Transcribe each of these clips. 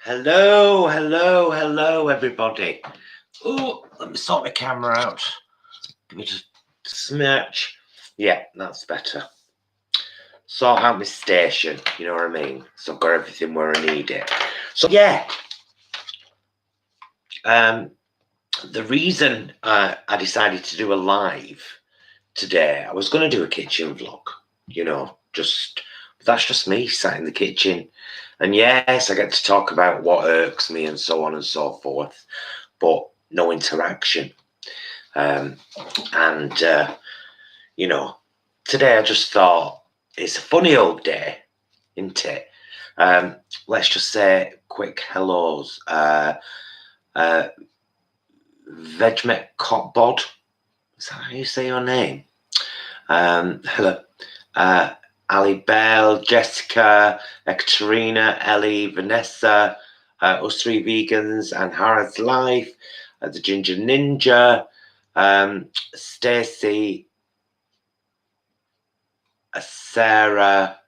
Hello, hello, hello, everybody. Oh, let me sort my camera out. Give me just smirch. Yeah, that's better. Sort out my station, you know what I mean? So I've got everything where I need it. So yeah, the reason I decided to do a live today, I was going to do a kitchen vlog, you know, that's just me sat in the kitchen. And yes, I get to talk about what irks me and so on and so forth, but no interaction. You know, today I just thought it's a funny old day, isn't it? Let's just say quick hellos. Vegmet is that how you say your name? Hello. Ali Bell, Jessica, Ekaterina, Ellie, Vanessa, Us Three Vegans, and Harrod's Life, the Ginger Ninja, Stacey, Sarah.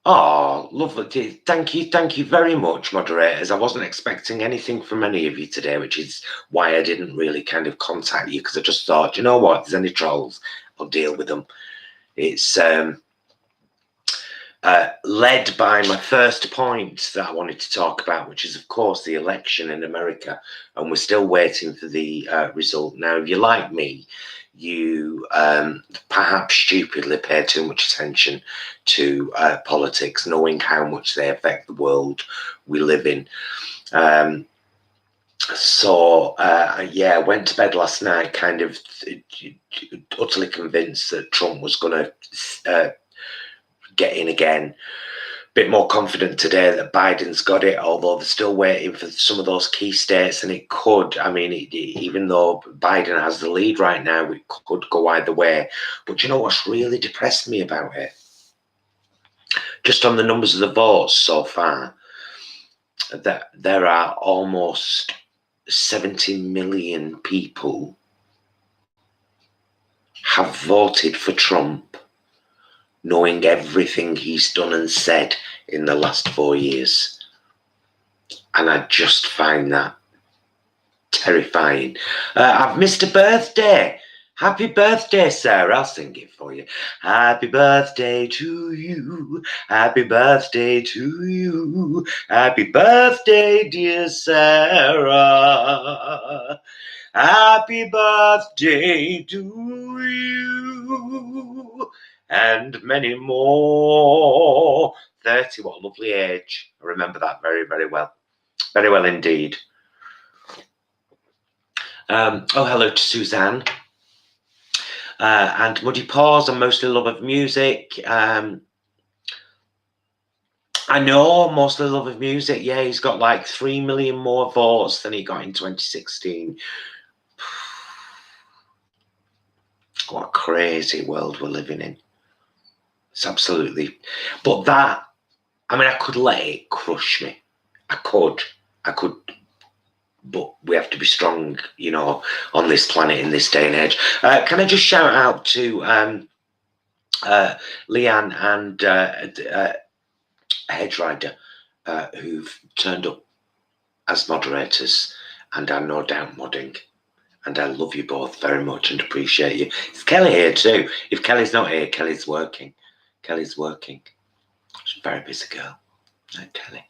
Oh, lovely. Thank you very much, moderators. I wasn't expecting anything from any of you today, which is why I didn't really kind of contact you, because I just thought, you know what, if there's any trolls, I'll deal with them. It's led by my first point that I wanted to talk about, which is, of course, the election in America, and we're still waiting for the result. Now, if you're like me, you perhaps stupidly pay too much attention to politics, knowing how much they affect the world we live in. Yeah, I went to bed last night kind of utterly convinced that Trump was going to get in again. Bit more confident today that Biden's got it, although they're still waiting for some of those key states, and it could, I mean, even though Biden has the lead right now, it could go either way. But you know what's really depressed me about it? Just on the numbers of the votes so far, that there are almost 70 million people have voted for Trump, knowing everything he's done and said in the last 4 years. And I just find that terrifying. I've missed a birthday. Happy birthday, Sarah. I'll sing it for you. Happy birthday to you. Happy birthday to you. Happy birthday, dear Sarah. Happy birthday to you. And many more. 30, what a lovely age. I remember that very, very well. Very well indeed. Oh, hello to Suzanne. And Muddy Paws and Mostly Love of Music. I know, Mostly Love of Music. Yeah, he's got like 3 million more votes than he got in 2016. What a crazy world we're living in. It's absolutely, but that, I mean, I could let it crush me. I could, but we have to be strong, you know, on this planet in this day and age. Can I just shout out to Leanne and Hedge Rider, who've turned up as moderators and are no doubt modding. And I love you both very much and appreciate you. Is Kelly here too? If Kelly's not here, Kelly's working. Kelly's working. She's a very busy girl. Right, Kelly.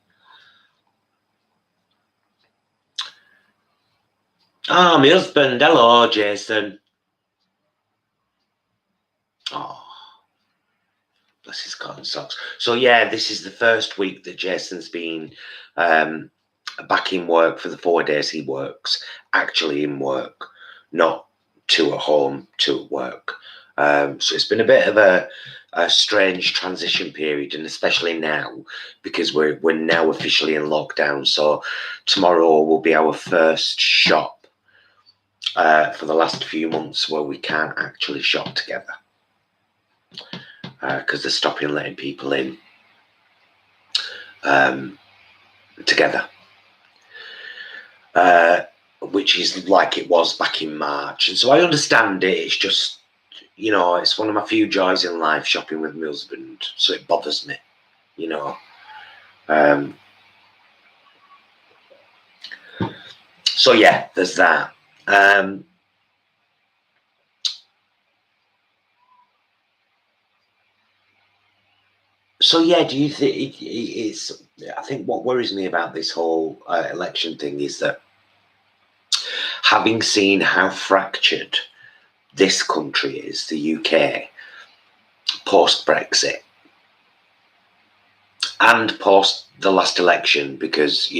Ah, my husband. Hello, Jason. Oh, bless his cotton socks. So yeah, this is the first week that Jason's been back in work for the 4 days he works. Actually in work, not 2 at home, 2 at work. So it's been a bit of a strange transition period, and especially now because we're now officially in lockdown. So tomorrow will be our first shop for the last few months where we can't actually shop together because they're stopping letting people in together, which is like it was back in March. And so I understand it. It's just, you know, it's one of my few joys in life, shopping with my husband. So it bothers me, you know. So yeah, there's that. So yeah, do you think it's? I think what worries me about this whole election thing is that, having seen how fractured this country is, the UK, post Brexit and post the last election, because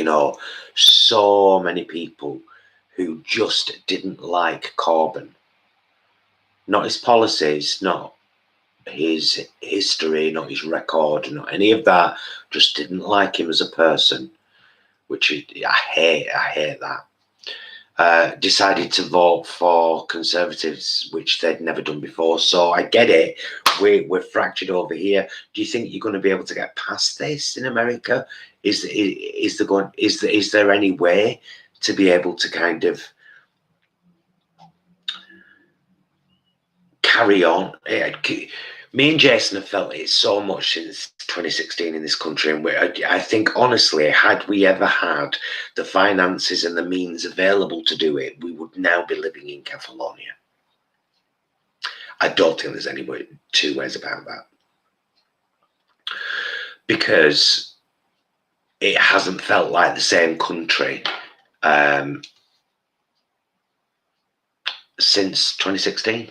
so many people who just didn't like Corbyn, not his policies, not his history, not his record, not any of that, just didn't like him as a person, which I hate that. Decided to vote for Conservatives, which they'd never done before. So I get it. We're fractured over here. Do you think you're going to be able to get past this in America? Is there any way to be able to kind of carry on? Me and Jason have felt it so much since 2016 in this country, and I think, honestly, had we ever had the finances and the means available to do it, we would now be living in Catalonia. I don't think there's any two ways about that, because it hasn't felt like the same country since 2016.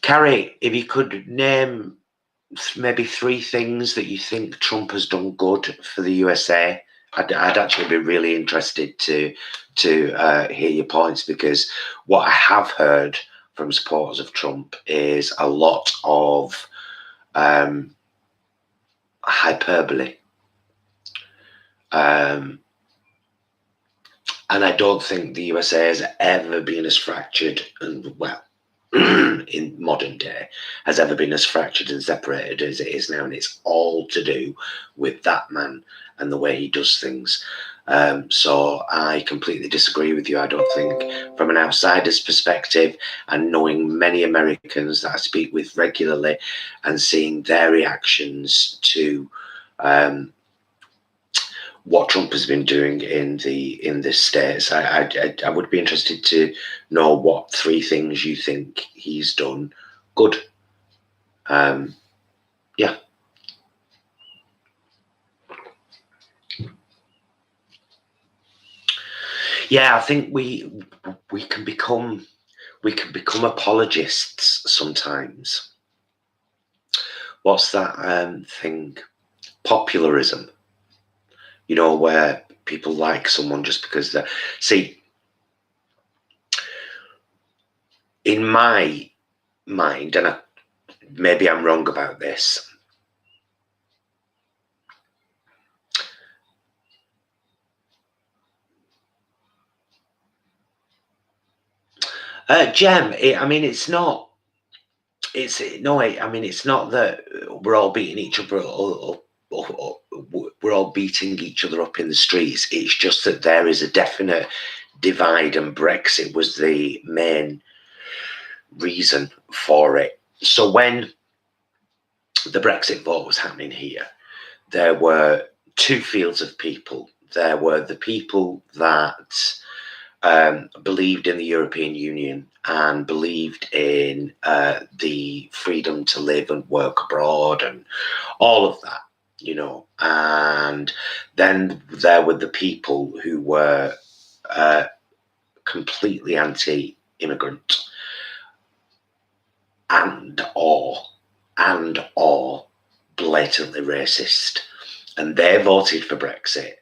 Carrie, if you could name maybe 3 things that you think Trump has done good for the USA, I'd actually be really interested to hear your points, because what I have heard from supporters of Trump is a lot of hyperbole. And I don't think the USA has ever been as fractured and, well, in modern day, has ever been as fractured and separated as it is now, and it's all to do with that man and the way he does things. So I completely disagree with you. I don't think, from an outsider's perspective, and knowing many Americans that I speak with regularly and seeing their reactions to what Trump has been doing in the States, I would be interested to know what 3 things you think he's done good. Yeah. Yeah, I think we can become apologists sometimes. What's that thing? Popularism. Where people like someone just because they're... See, in my mind, and maybe I'm wrong about this, Jem, it's not. It's not that we're all beating each other up. We're all beating each other up in the streets. It's just that there is a definite divide, and Brexit was the main reason for it. So when the Brexit vote was happening here, there were 2 fields of people. There were the people that believed in the European Union and believed in the freedom to live and work abroad and all of that, and then there were the people who were completely anti-immigrant and or blatantly racist, and they voted for Brexit,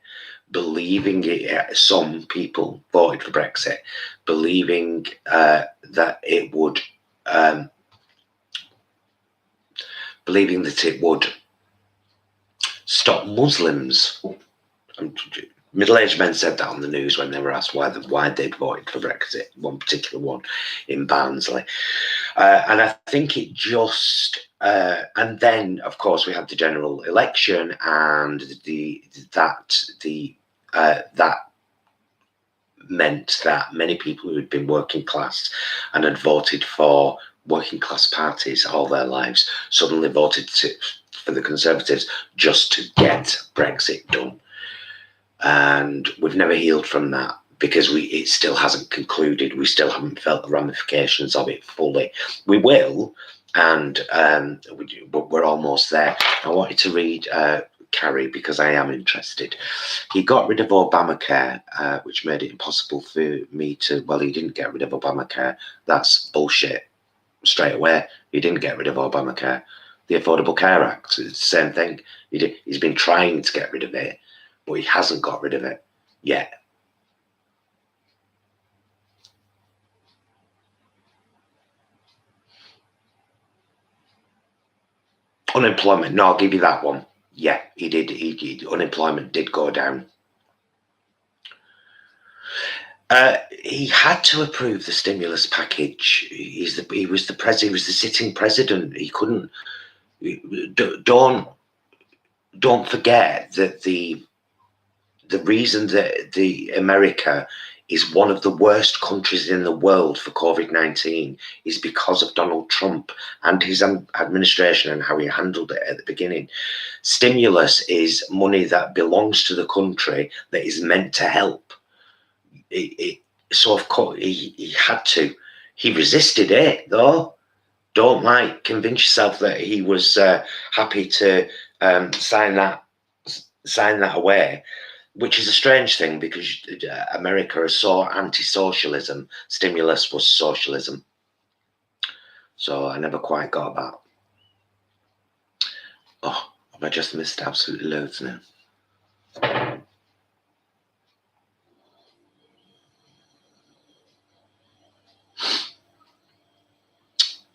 believing it. Some people voted for Brexit, believing that it would, stop Muslims. Middle-aged men said that on the news when they were asked why they'd voted for Brexit. One particular one in Barnsley, and I think it just. And then, of course, we had the general election, and that meant that many people who had been working class and had voted for working class parties all their lives suddenly voted for the Conservatives just to get Brexit done. And we've never healed from that because it still hasn't concluded. We still haven't felt the ramifications of it fully. We will, and but we're almost there. I wanted to read Carrie because I am interested. He got rid of Obamacare, which made it impossible for me to. Well, he didn't get rid of Obamacare. That's bullshit. Straight away, he didn't get rid of Obamacare. The Affordable Care Act, it's the same thing. He's been trying to get rid of it, but he hasn't got rid of it yet. Unemployment, no, I'll give you that one. Yeah, he did. Unemployment did go down. He had to approve the stimulus package. He was the sitting president. He couldn't. Don't forget that the reason that America is one of the worst countries in the world for COVID-19 is because of Donald Trump and his administration and how he handled it at the beginning. Stimulus is money that belongs to the country that is meant to help. So of course he had to. He resisted it though. Don't convince yourself that he was happy to sign that away, which is a strange thing because America is so anti-socialism. Stimulus was socialism. So I never quite got that. Oh, have I just missed absolutely loads now?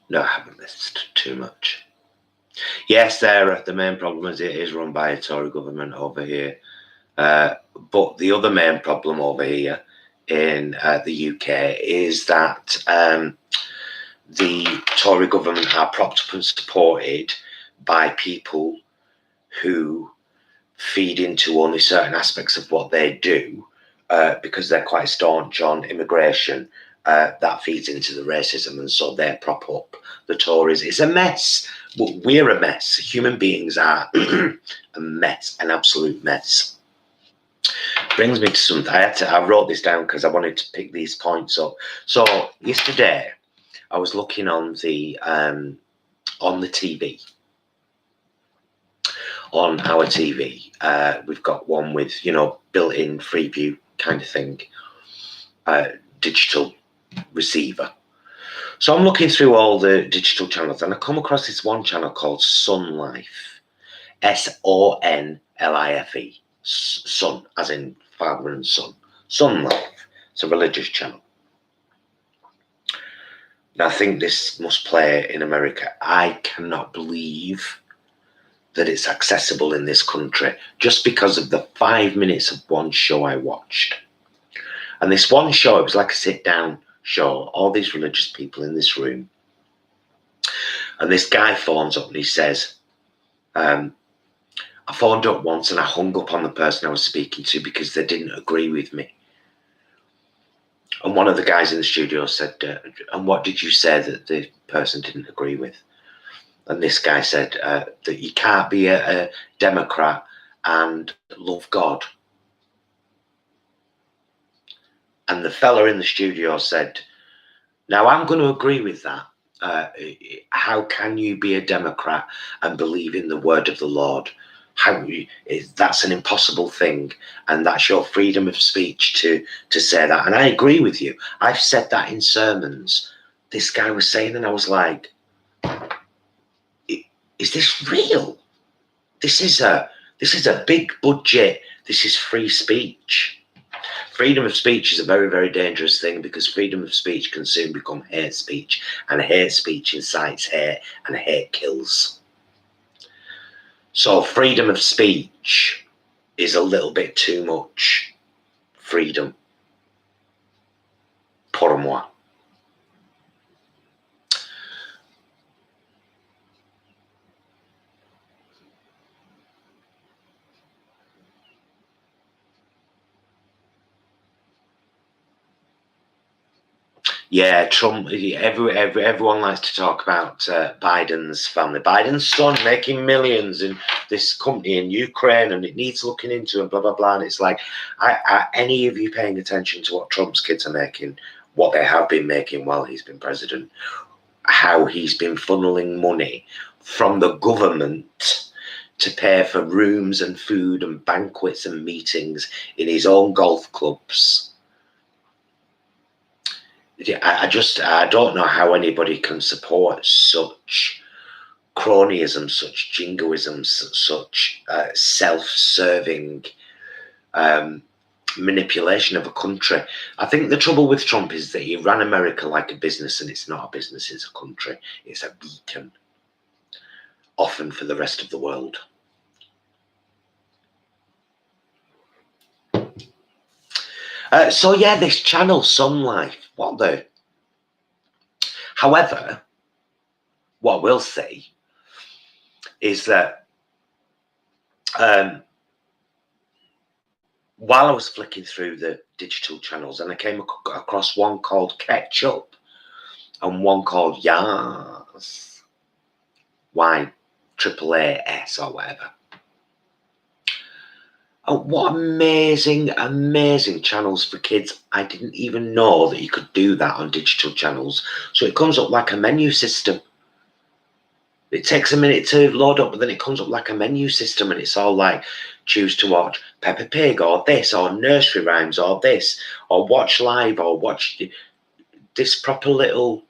No, I haven't missed too much. Yes, the main problem is it is run by a Tory government over here. But the other main problem over here in the UK is that the Tory government are propped up and supported by people who feed into only certain aspects of what they do because they're quite staunch on immigration. That feeds into the racism, and so they prop up the Tories. It's a mess. We're a mess. Human beings are a mess, an absolute mess. Brings me to something. I wrote this down because I wanted to pick these points up. So yesterday, I was looking on the TV. On our TV, we've got one with built-in Freeview kind of thing, digital receiver. So I'm looking through all the digital channels and I come across this one channel called Sun Life, SONLIFE, Sun as in father and son, Sun Life. It's a religious channel. Now I think this must play in America. I cannot believe that it's accessible in this country just because of the 5 minutes of one show I watched. And this one show, it was like a sit-down show, all these religious people in this room. And this guy phones up and he says, I phoned up once and I hung up on the person I was speaking to because they didn't agree with me. And one of the guys in the studio said, and what did you say that the person didn't agree with? And this guy said that you can't be a Democrat and love God. And the fella in the studio said, now I'm going to agree with that. How can you be a Democrat and believe in the word of the Lord? That's an impossible thing. And that's your freedom of speech to say that. And I agree with you. I've said that in sermons. This guy was saying, and I was like, is this real? This is a big budget. This is free speech. Freedom of speech is a very, very dangerous thing because freedom of speech can soon become hate speech, and hate speech incites hate, and hate kills. So freedom of speech is a little bit too much freedom. Pour moi. Yeah, Trump. Everyone likes to talk about Biden's family. Biden's son making millions in this company in Ukraine, and it needs looking into, and blah blah blah. And it's like, are any of you paying attention to what Trump's kids are making, what they have been making while he's been president, how he's been funneling money from the government to pay for rooms and food and banquets and meetings in his own golf clubs? I don't know how anybody can support such cronyism, such jingoism, such self-serving manipulation of a country. I think the trouble with Trump is that he ran America like a business, and it's not a business, it's a country. It's a beacon, often for the rest of the world. So yeah, this channel, Sun Life, what the... However, what we'll say is that while I was flicking through the digital channels, and I came across one called Ketchup and one called Yas, YAAS or whatever. Oh, what amazing, amazing channels for kids. I didn't even know that you could do that on digital channels. So it comes up like a menu system. It takes a minute to load up, but then it comes up like a menu system, and it's all like, choose to watch Peppa Pig, or this, or nursery rhymes, or this, or watch live, or watch this proper little,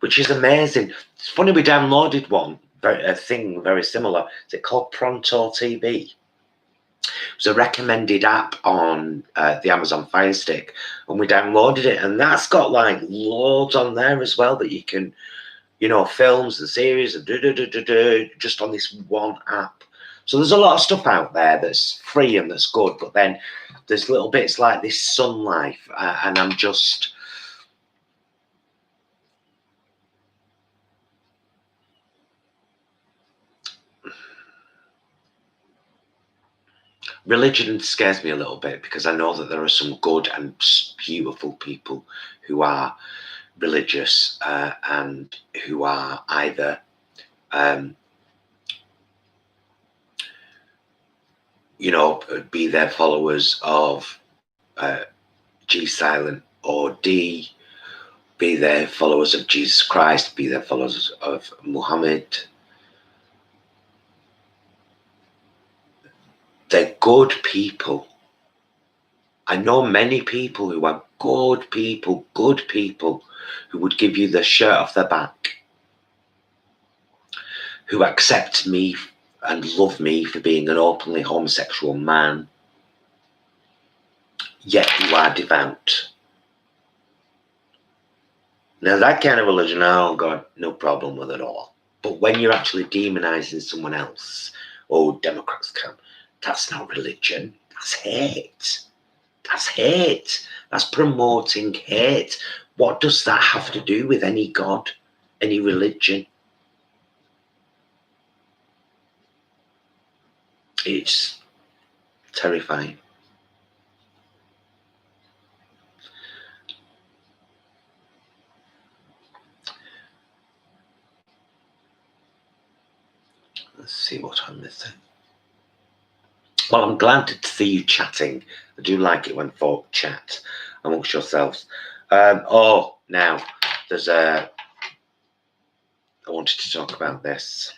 which is amazing. It's funny, we downloaded one, a thing very similar. Is it called Pronto TV? It was a recommended app on the Amazon Fire Stick, and we downloaded it, and that's got like loads on there as well that you can, you know, films and series and just on this one app. So there's a lot of stuff out there that's free and that's good, but then there's little bits like this Sun Life, and I'm just... Religion scares me a little bit, because I know that there are some good and beautiful people who are religious and who are either you know, be their followers of G silent or D, be their followers of Jesus Christ, be their followers of Muhammad. They're good people. I know many people who are good people who would give you the shirt off their back, who accept me and love me for being an openly homosexual man, yet who are devout. Now that kind of religion, oh God, no problem with it all. But when you're actually demonizing someone else, oh, Democrats can, that's not religion, that's hate. That's hate. That's promoting hate. What does that have to do with any God, any religion? It's terrifying. Let's see what I'm missing. Well, I'm glad to see you chatting. I do like it when folk chat amongst yourselves. Oh, now, there's a... I wanted to talk about this.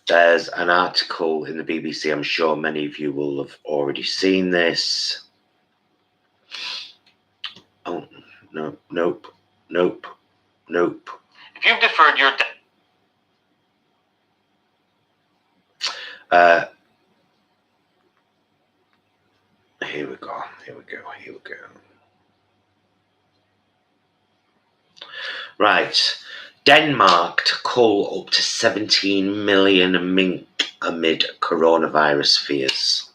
There's an article in the BBC. I'm sure many of you will have already seen this. Oh, no, nope. If you've deferred your... Here we go. Right. Denmark to cull up to 17 million mink amid coronavirus fears.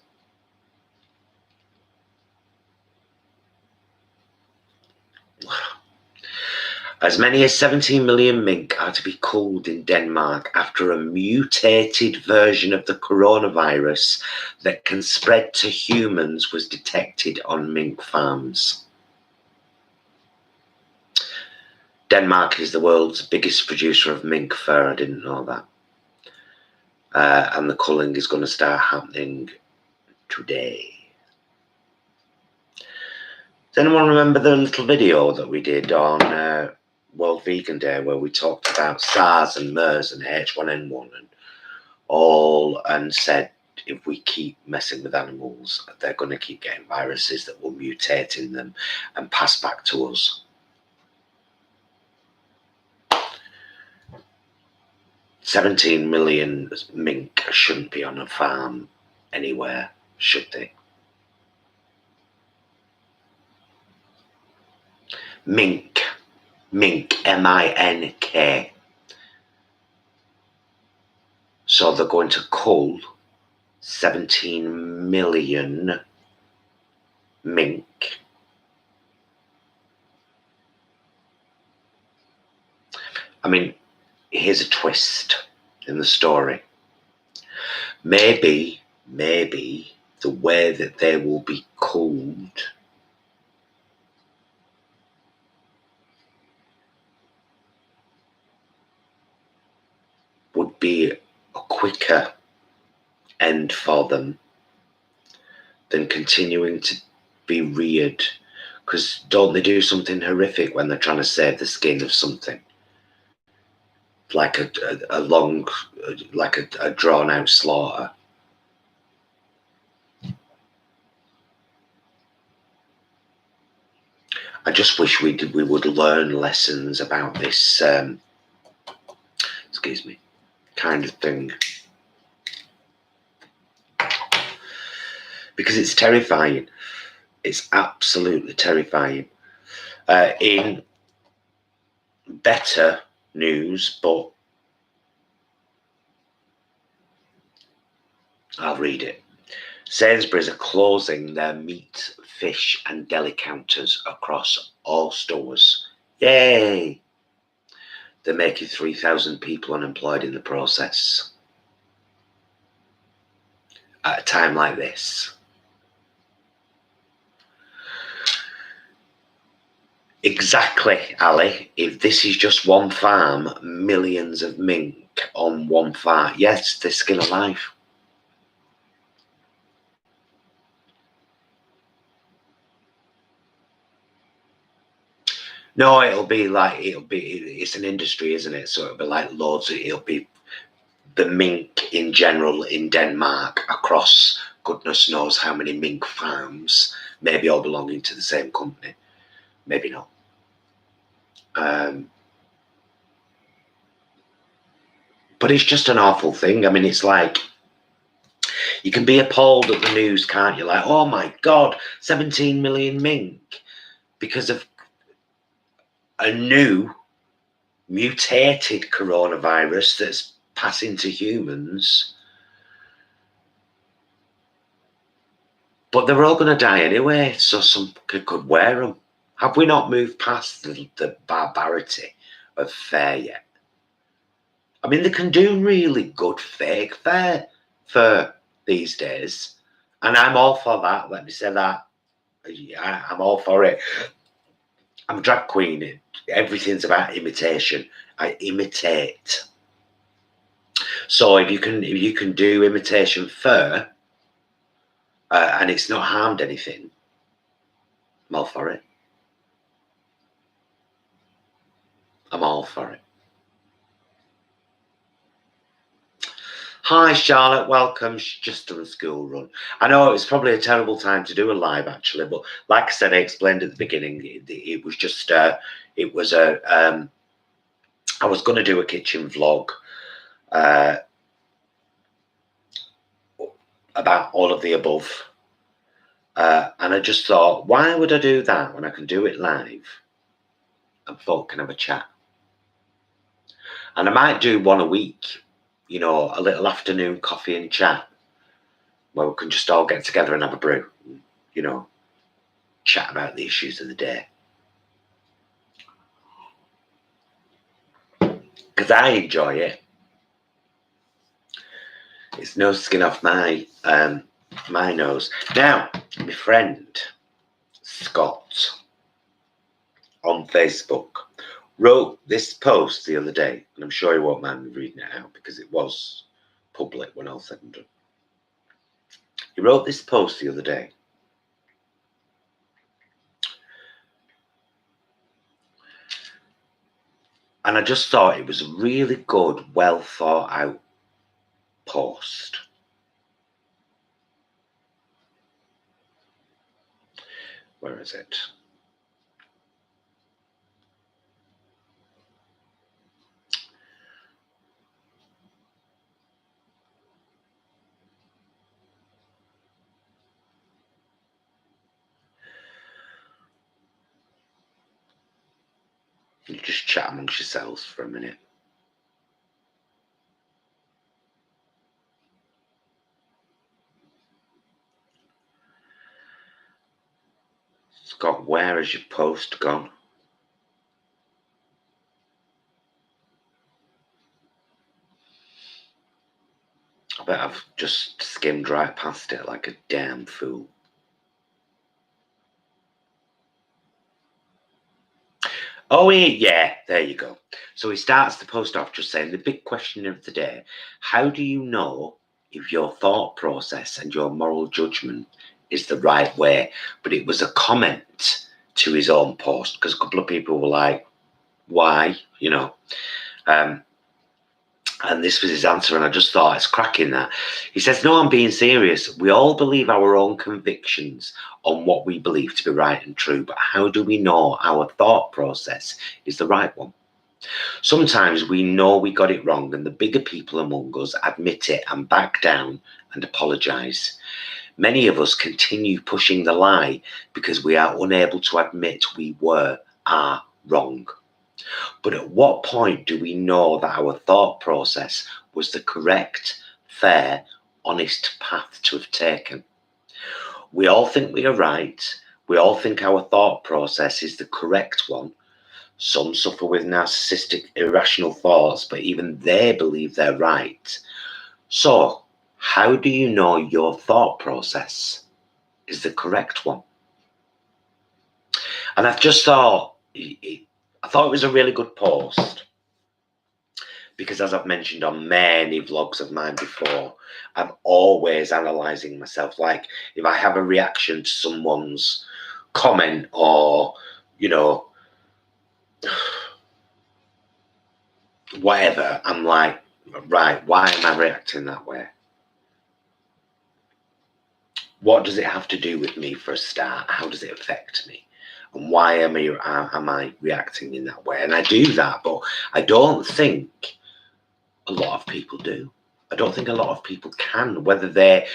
As many as 17 million mink are to be culled in Denmark after a mutated version of the coronavirus that can spread to humans was detected on mink farms. Denmark is the world's biggest producer of mink fur. I didn't know that. And the culling is going to start happening today. Does anyone remember the little video that we did on World Vegan Day where we talked about SARS and MERS and H1N1 and all, and said if we keep messing with animals, they're going to keep getting viruses that will mutate in them and pass back to us. 17 million mink shouldn't be on a farm anywhere, should they? Mink, M-I-N-K. So they're going to cull 17 million mink. I mean, here's a twist in the story. Maybe the way that they will be culled would be a quicker end for them than continuing to be reared, because don't they do something horrific when they're trying to save the skin of something, like a long, like a drawn out slaughter? I just wish we would learn lessons about this excuse me, kind of thing, because it's terrifying. It's absolutely terrifying. In better news, but I'll read it. Sainsburys are closing their meat, fish and deli counters across all stores. Yay! They're making 3,000 people unemployed in the process. At a time like this. Exactly, Ali. If this is just one farm, millions of mink on one farm. Yes, they're skin alive. No, it's an industry, isn't it? So it'll be like loads. It'll be the mink in general in Denmark across goodness knows how many mink farms, maybe all belonging to the same company, maybe not. But it's just an awful thing. I mean, it's like, you can be appalled at the news, can't you? Like, oh my God, 17 million mink because of a new mutated coronavirus that's passing to humans. But they're all going to die anyway, so some could wear them. Have we not moved past the barbarity of fur yet? I mean, they can do really good fake fur these days. And I'm all for that. Let me say that. I'm all for it. I'm a drag queen. Everything's about imitation. I imitate. So if you can do imitation fur, and it's not harmed anything, I'm all for it. I'm all for it. Hi Charlotte, welcome. She's just done a school run. I know it's probably a terrible time to do a live actually, but like I said, I explained at the beginning, it was just I was going to do a kitchen vlog about all of the above, and I just thought, why would I do that when I can do it live and folk can have a chat? And I might do one a week, you know, a little afternoon coffee and chat where we can just all get together and have a brew, you know, chat about the issues of the day. because I enjoy it. It's no skin off my nose. Now, my friend Scott on Facebook wrote this post the other day, and I'm sure he won't mind me reading it out because it was public when all said and done. He wrote this post the other day. And I just thought it was a really good, well thought out post. Where is it? You just chat amongst yourselves for a minute. Scott, where has your post gone? I bet I've just skimmed right past it like a damn fool. Oh, yeah, there you go. So he starts the post off just saying, the big question of the day, how do you know if your thought process and your moral judgment is the right way? But it was a comment to his own post, because a couple of people were like, why, you know? And this was his answer, and I just thought it's cracking that. He says, no, I'm being serious. We all believe our own convictions on what we believe to be right and true, but how do we know our thought process is the right one? Sometimes we know we got it wrong, and the bigger people among us admit it and back down and apologise. Many of us continue pushing the lie because we are unable to admit we are wrong. But at what point do we know that our thought process was the correct, fair, honest path to have taken? We all think we are right. We all think our thought process is the correct one. Some suffer with narcissistic, irrational thoughts, but even they believe they're right. So, how do you know your thought process is the correct one? And I've just thought, I thought it was a really good post, because as I've mentioned on many vlogs of mine before, I'm always analysing myself. Like, if I have a reaction to someone's comment or, you know, whatever, I'm like, right, why am I reacting that way? What does it have to do with me for a start? How does it affect me? And why am I reacting in that way? And I do that, but I don't think a lot of people do. I don't think a lot of people can, whether they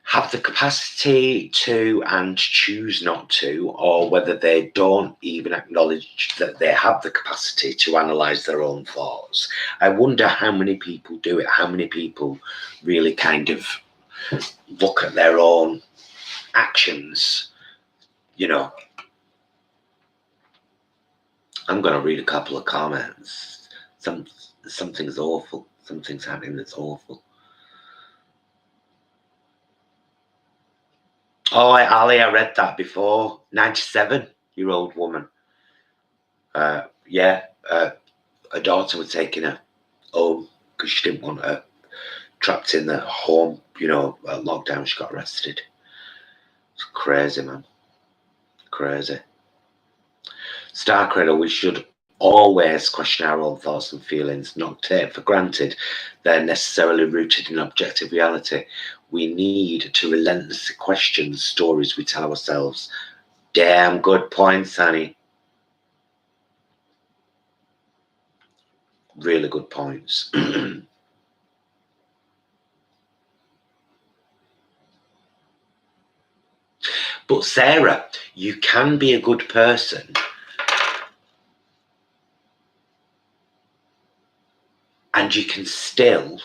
have the capacity to and choose not to, or whether they don't even acknowledge that they have the capacity to analyse their own thoughts. I wonder how many people do it, how many people really kind of look at their own actions, you know. I'm going to read a couple of comments. Something's awful. Something's happening that's awful. Oh, Ali, I read that before. 97-year-old woman. Yeah, her daughter was taking her home because she didn't want her trapped in the home, you know, at lockdown. She got arrested. It's crazy, man. Crazy. Star Cradle, we should always question our own thoughts and feelings, not take for granted they're necessarily rooted in objective reality. We need to relentlessly question the stories we tell ourselves. Damn good point, Sunny. Really good points. But Sarah, you can be a good person and you can still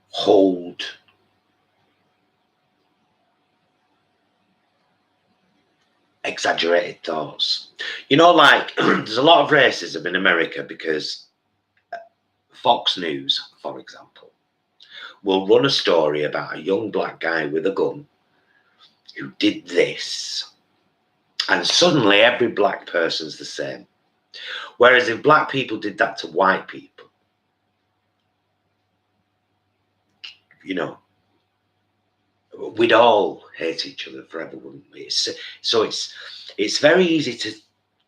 hold exaggerated thoughts. You know, like there's a lot of racism in America because Fox News, for example, will run a story about a young black guy with a gun who did this, and suddenly every black person's the same. Whereas if black people did that to white people, you know, we'd all hate each other forever, wouldn't we? So it's very easy to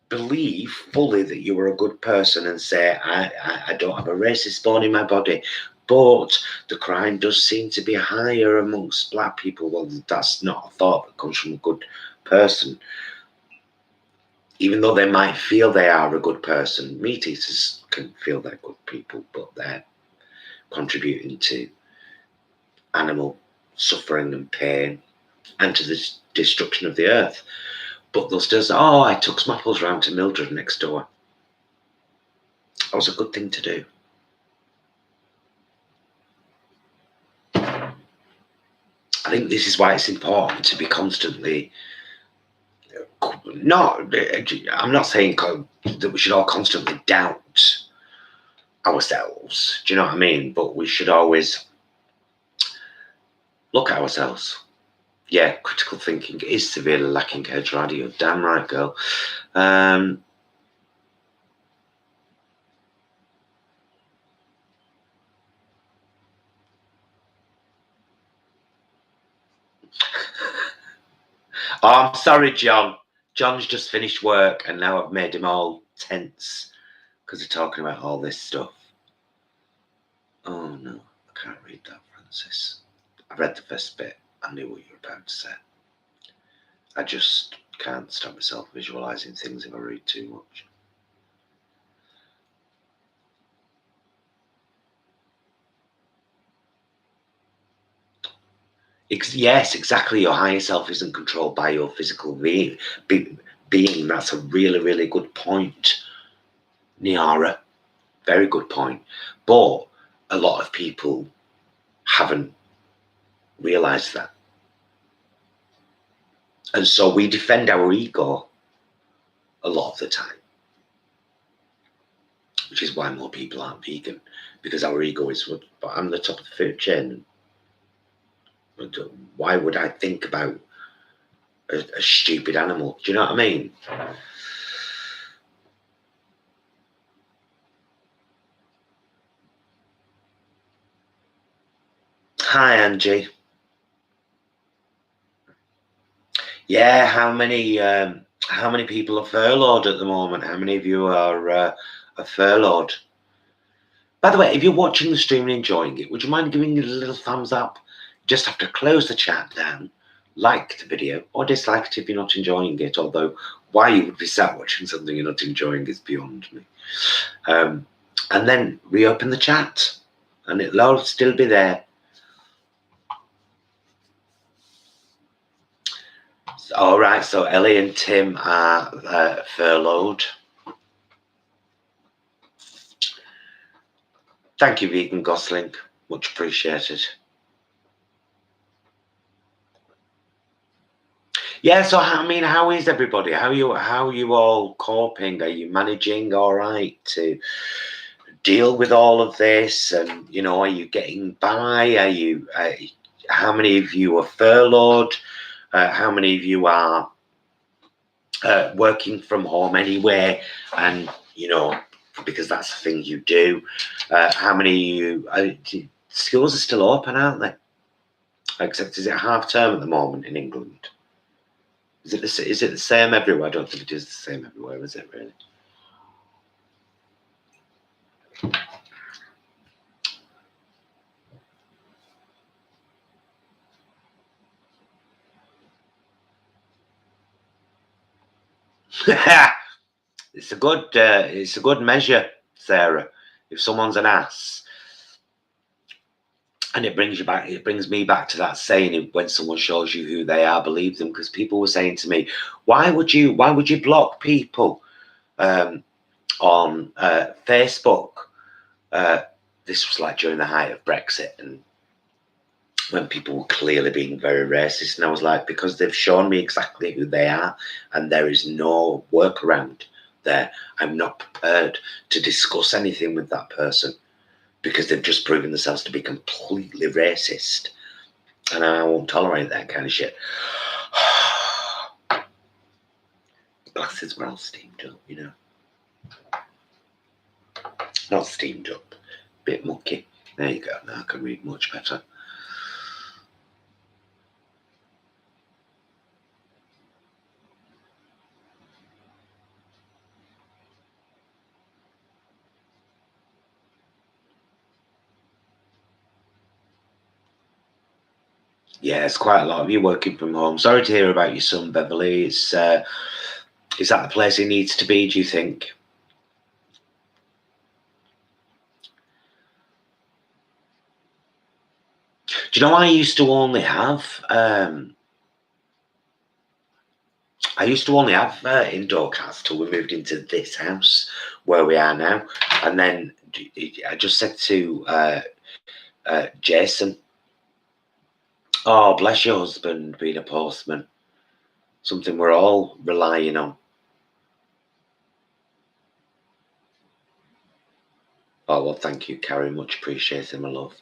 believe fully that you were a good person and say, I don't have a racist bone in my body, but the crime does seem to be higher amongst black people. Well, that's not a thought that comes from a good person. Even though they might feel they are a good person, meat eaters can feel they're good people, but they're contributing to animal suffering and pain and to the destruction of the earth. But they'll still say, oh, I took some apples round to Mildred next door. That was a good thing to do. I think this is why it's important to be constantly, I'm not saying that we should all constantly doubt ourselves, do you know what I mean? But we should always look at ourselves. Yeah, critical thinking is severely lacking, Hedge Radio. Damn right, girl. Oh, I'm sorry, John. John's just finished work and now I've made him all tense because they're talking about all this stuff. Oh, no, I can't read that, Francis. I read the first bit. I knew what you were about to say. I just can't stop myself visualising things if I read too much. Yes, exactly. Your higher self isn't controlled by your physical being. That's a really, really good point, Niara. Very good point. But a lot of people haven't realised that. And so we defend our ego a lot of the time, which is why more people aren't vegan, because our ego is, but I'm the top of the food chain. Why would I think about a stupid animal? Do you know what I mean? Hi, Angie. Yeah, how many people are furloughed at the moment? How many of you are furloughed? By the way, if you're watching the stream and enjoying it, would you mind giving it a little thumbs up? You just have to close the chat down, like the video, or dislike it if you're not enjoying it, although why you would be sat watching something you're not enjoying is beyond me. And then reopen the chat, and it'll all still be there. All right, so Ellie and Tim are furloughed. Thank you, Vegan Gosling. Much appreciated. Yeah, so I mean, how is everybody? How are you all coping? Are you managing all right to deal with all of this? And you know, are you getting by? Are you? How many of you are furloughed? How many of you are working from home anyway? And you know, because that's the thing you do. How many of you? Schools are still open, aren't they? Except, is it half term at the moment in England? Is it the same everywhere? I don't think it is the same everywhere, is it really? It's a good measure, Sarah. If someone's an ass, and it brings me back to that saying: when someone shows you who they are, believe them. Because people were saying to me, why would you block people on Facebook? This was like during the height of Brexit, and when people were clearly being very racist. And I was like, because they've shown me exactly who they are, and there is no workaround there. I'm not prepared to discuss anything with that person because they've just proven themselves to be completely racist. And I won't tolerate that kind of shit. Glasses were all steamed up, you know. Not steamed up, bit mucky. There you go, now I can read much better. Yeah, it's quite a lot of you working from home. Sorry to hear about your son, Beverly. Is that the place he needs to be, do you think? Do you know I used to only have indoor cats till we moved into this house where we are now. And then I just said to Jason, oh, bless your husband being a postman. Something we're all relying on. Oh, well, thank you, Carrie. Much appreciated, my love.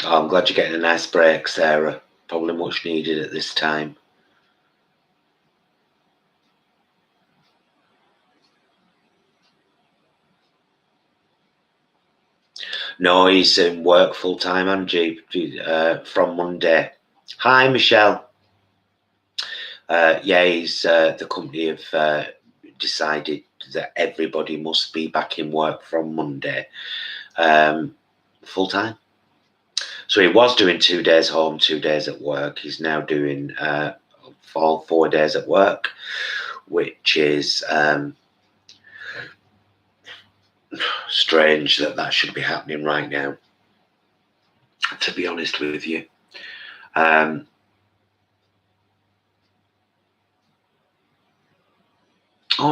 Oh, I'm glad you're getting a nice break, Sarah. Probably much needed at this time. No, he's in work full time, Angie, from Monday. Hi, Michelle. Yeah, he's the company have decided that everybody must be back in work from Monday, full time. So he was doing 2 days home, 2 days at work. He's now doing 4 days at work, which is strange that should be happening right now, to be honest with you. Oh,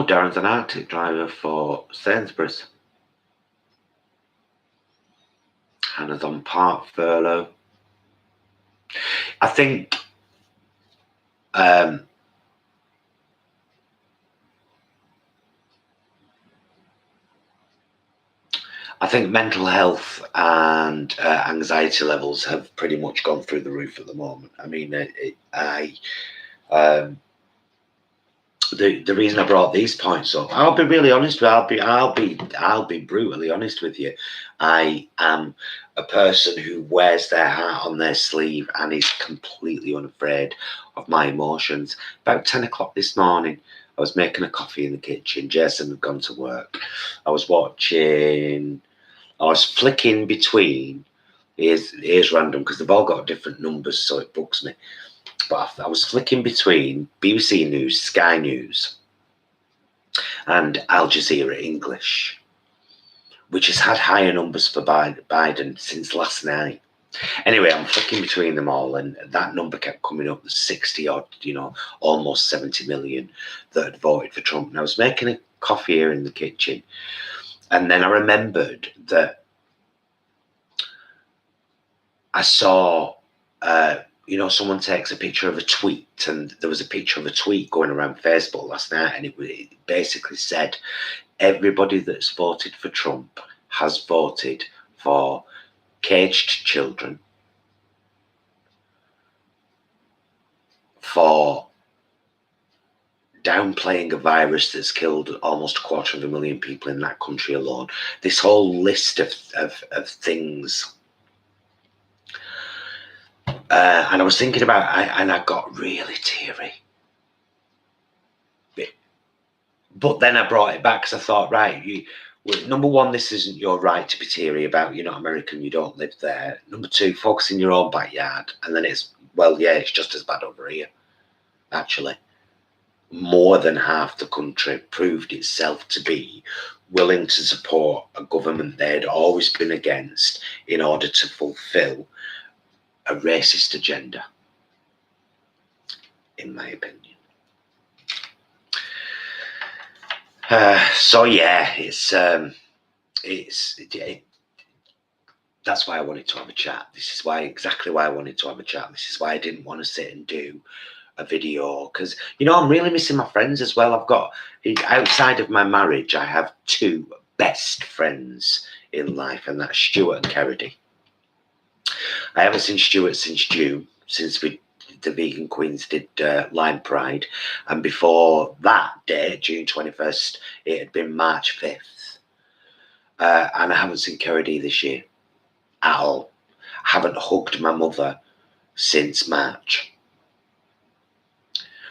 Darren's an Arctic driver for Sainsburys. Hannah's on part furlough. I think mental health and anxiety levels have pretty much gone through the roof at the moment. I mean, the reason I brought these points up, I'll be really honest with you, I'll be brutally honest with you. I am a person who wears their heart on their sleeve and is completely unafraid of my emotions. About 10 o'clock this morning, I was making a coffee in the kitchen. Jason had gone to work. I was flicking between, here's random because they've all got different numbers, so it bugs me. But I was flicking between BBC News, Sky News, and Al Jazeera English, which has had higher numbers for Biden since last night. Anyway, I'm flicking between them all, and that number kept coming up, the 60 odd, almost 70 million that had voted for Trump. And I was making a coffee here in the kitchen, and then I remembered that I saw someone takes a picture of a tweet, and there was a picture of a tweet going around Facebook last night, and it basically said, everybody that's voted for Trump has voted for caged children, for downplaying a virus that's killed almost 250,000 people in that country alone. This whole list of things. And I was thinking about, and I got really teary. But then I brought it back because I thought, right, number one, this isn't your right to be teary about. You're not American, you don't live there. Number two, focus in your own backyard. And then it's just as bad over here, actually. More than half the country proved itself to be willing to support a government they'd always been against in order to fulfill a racist agenda, in my opinion. So yeah, that's why I wanted to have a chat. This is exactly why I wanted to have a chat. This is why I didn't want to sit and do a video, because I'm really missing my friends as well. I've got, outside of my marriage, I have 2 best friends in life, and that's Stuart and Kerrity. I haven't seen Stuart since June, since the Vegan Queens did Lime Pride, and before that day, June 21st, it had been March 5th, and I haven't seen Kerrity this year at all. I haven't hugged my mother since March.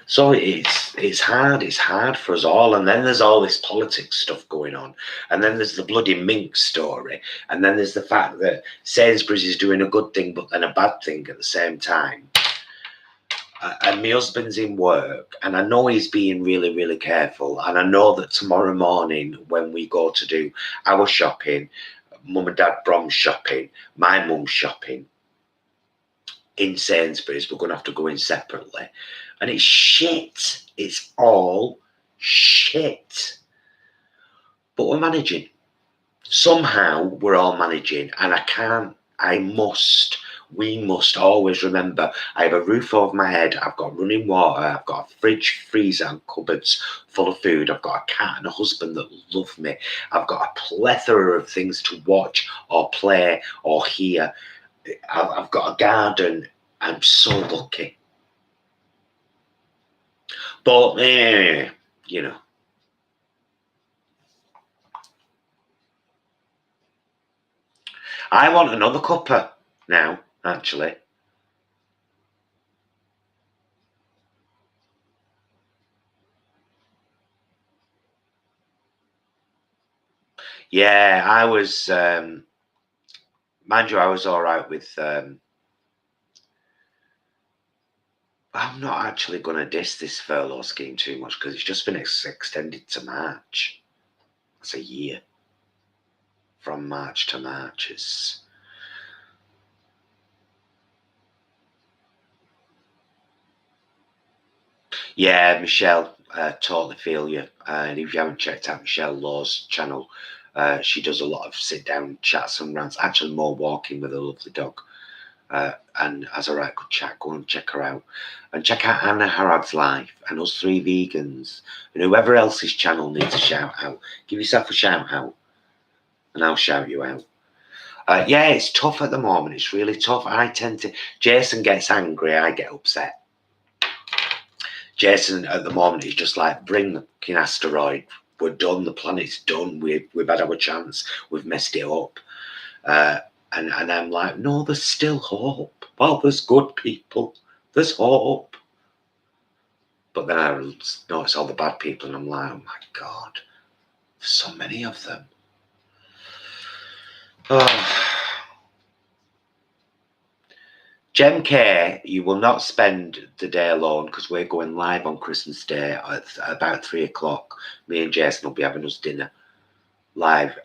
So it's hard for us all. And then there's all this politics stuff going on. And then there's the bloody mink story. And then there's the fact that Sainsburys is doing a good thing, but then a bad thing at the same time. And my husband's in work, and I know he's being really, really careful. And I know that tomorrow morning when we go to do our shopping, Mum and Dad Brom's shopping, my mum's shopping, in Sainsburys, we're going to have to go in separately. And it's shit. It's all shit. But we're managing. Somehow we're all managing. And we must always remember, I have a roof over my head. I've got running water. I've got a fridge, freezer, and cupboards full of food. I've got a cat and a husband that love me. I've got a plethora of things to watch or play or hear. I've got a garden. I'm so lucky. But, I want another cuppa now, actually. Yeah, I was, mind you, I was all right with, I'm not actually going to diss this furlough scheme too much because it's just been extended to March. That's a year. From March to March. Yeah, Michelle, totally feel you. And if you haven't checked out Michelle Law's channel, she does a lot of sit-down chats and rants. Actually, more walking with a lovely dog. And has a right good chat. Go and check her out. And check out Anna Harrod's life and us 3 vegans. And whoever else's channel needs a shout out. Give yourself a shout out. And I'll shout you out. Yeah, it's tough at the moment. It's really tough. Jason gets angry. I get upset. Jason at the moment is just like, bring the fucking asteroid. We're done. The planet's done. We've had our chance. We've messed it up. And I'm like, no, there's still hope. Well, there's good people. There's hope. But then I notice all the bad people, and I'm like, oh my God, there's so many of them. Oh. Gem K, you will not spend the day alone because we're going live on Christmas Day at about 3 o'clock. Me and Jason will be having us dinner live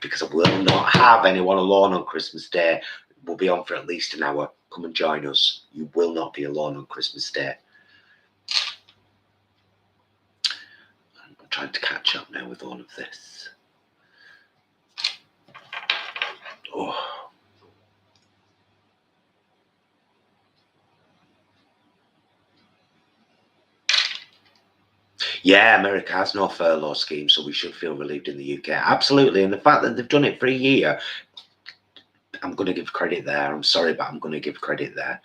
because I will not have anyone alone on Christmas Day. We'll be on for at least an hour. Come and join us. You will not be alone on Christmas Day. I'm trying to catch up now with all of this. Oh. Yeah, America has no furlough scheme, so we should feel relieved in the UK. Absolutely. And the fact that they've done it for a year, I'm going to give credit there. I'm sorry, but I'm going to give credit there.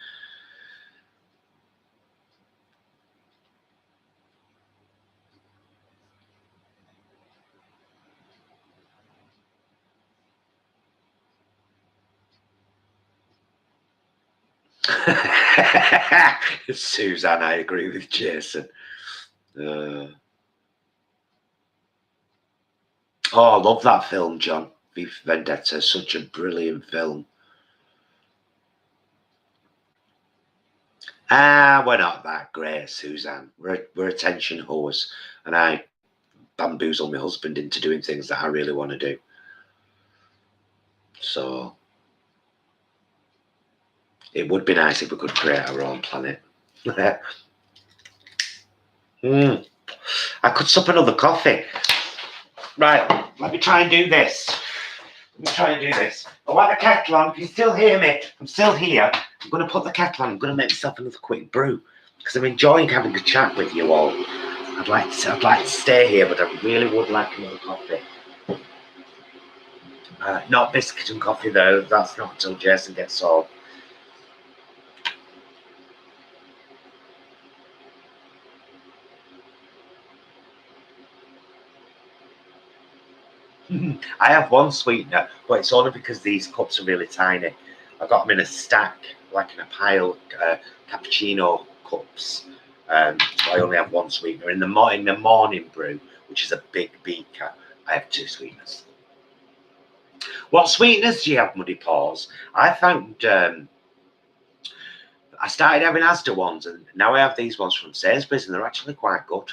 Suzanne, I agree with Jason. Oh, I love that film, John. B Vendetta, such a brilliant film. We're not that great, Suzanne. We're attention whores, and I bamboozle my husband into doing things that I really want to do. So it would be nice if we could create our own planet. I could sup another coffee. Right, let me try and do this. I'll have the kettle on. If you still hear me, I'm still here. I'm going to put the kettle on. I'm going to make myself another quick brew because I'm enjoying having a chat with you all. I'd like to stay here, but I really would like another coffee. Not biscuit and coffee though. That's not until Jason gets home. I have one sweetener, but it's only because these cups are really tiny. I got them in a stack, like in a pile, cappuccino cups. So I only have one sweetener. In the morning brew, which is a big beaker, I have 2 sweeteners. What sweeteners do you have, Muddy Paws? I found I started having Asda ones, and now I have these ones from Sainsburys, and they're actually quite good.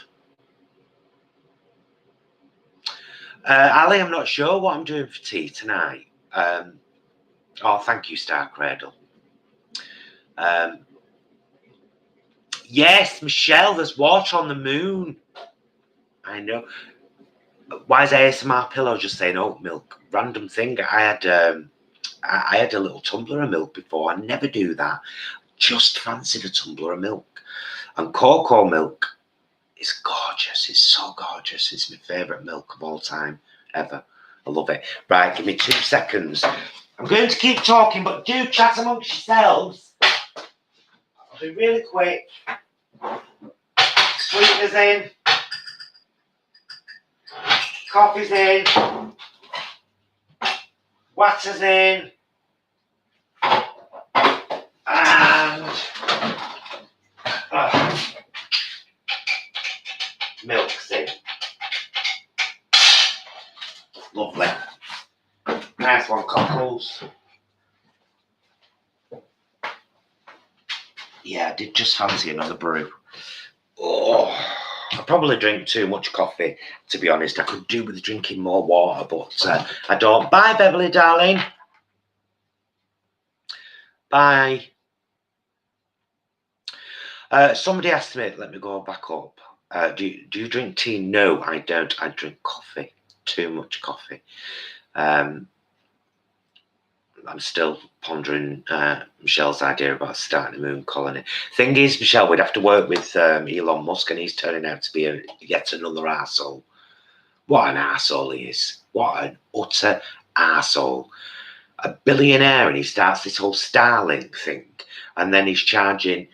Ali, I'm not sure what I'm doing for tea tonight. Oh, thank you, Star Cradle. Yes, Michelle, there's water on the moon. I know. Why is ASMR Pillow just saying oat milk? Random thing. I had a little tumbler of milk before. I never do that. Just fancied a tumbler of milk. And cocoa milk is gorgeous. It's so gorgeous. It's my favourite milk of all time, ever. I love it. Right, give me 2 seconds. I'm going to keep talking, but do chat amongst yourselves. I'll be really quick. Sweeteners in. Coffee's in. Water's in. And milk's in. Lovely. Nice one, cockles. Yeah, I did just fancy another brew. Oh, I probably drink too much coffee, to be honest. I could do with drinking more water, but I don't. Bye, Beverly, darling. Bye. Somebody asked me, let me go back up. Do you drink tea? No, I don't. I drink coffee. Too much coffee. I'm still pondering Michelle's idea about starting a moon colony. Thing is, Michelle, we'd have to work with Elon Musk, and he's turning out to be yet another arsehole. What an arsehole he is. What an utter arsehole. A billionaire, and he starts this whole Starlink thing, and then he's charging,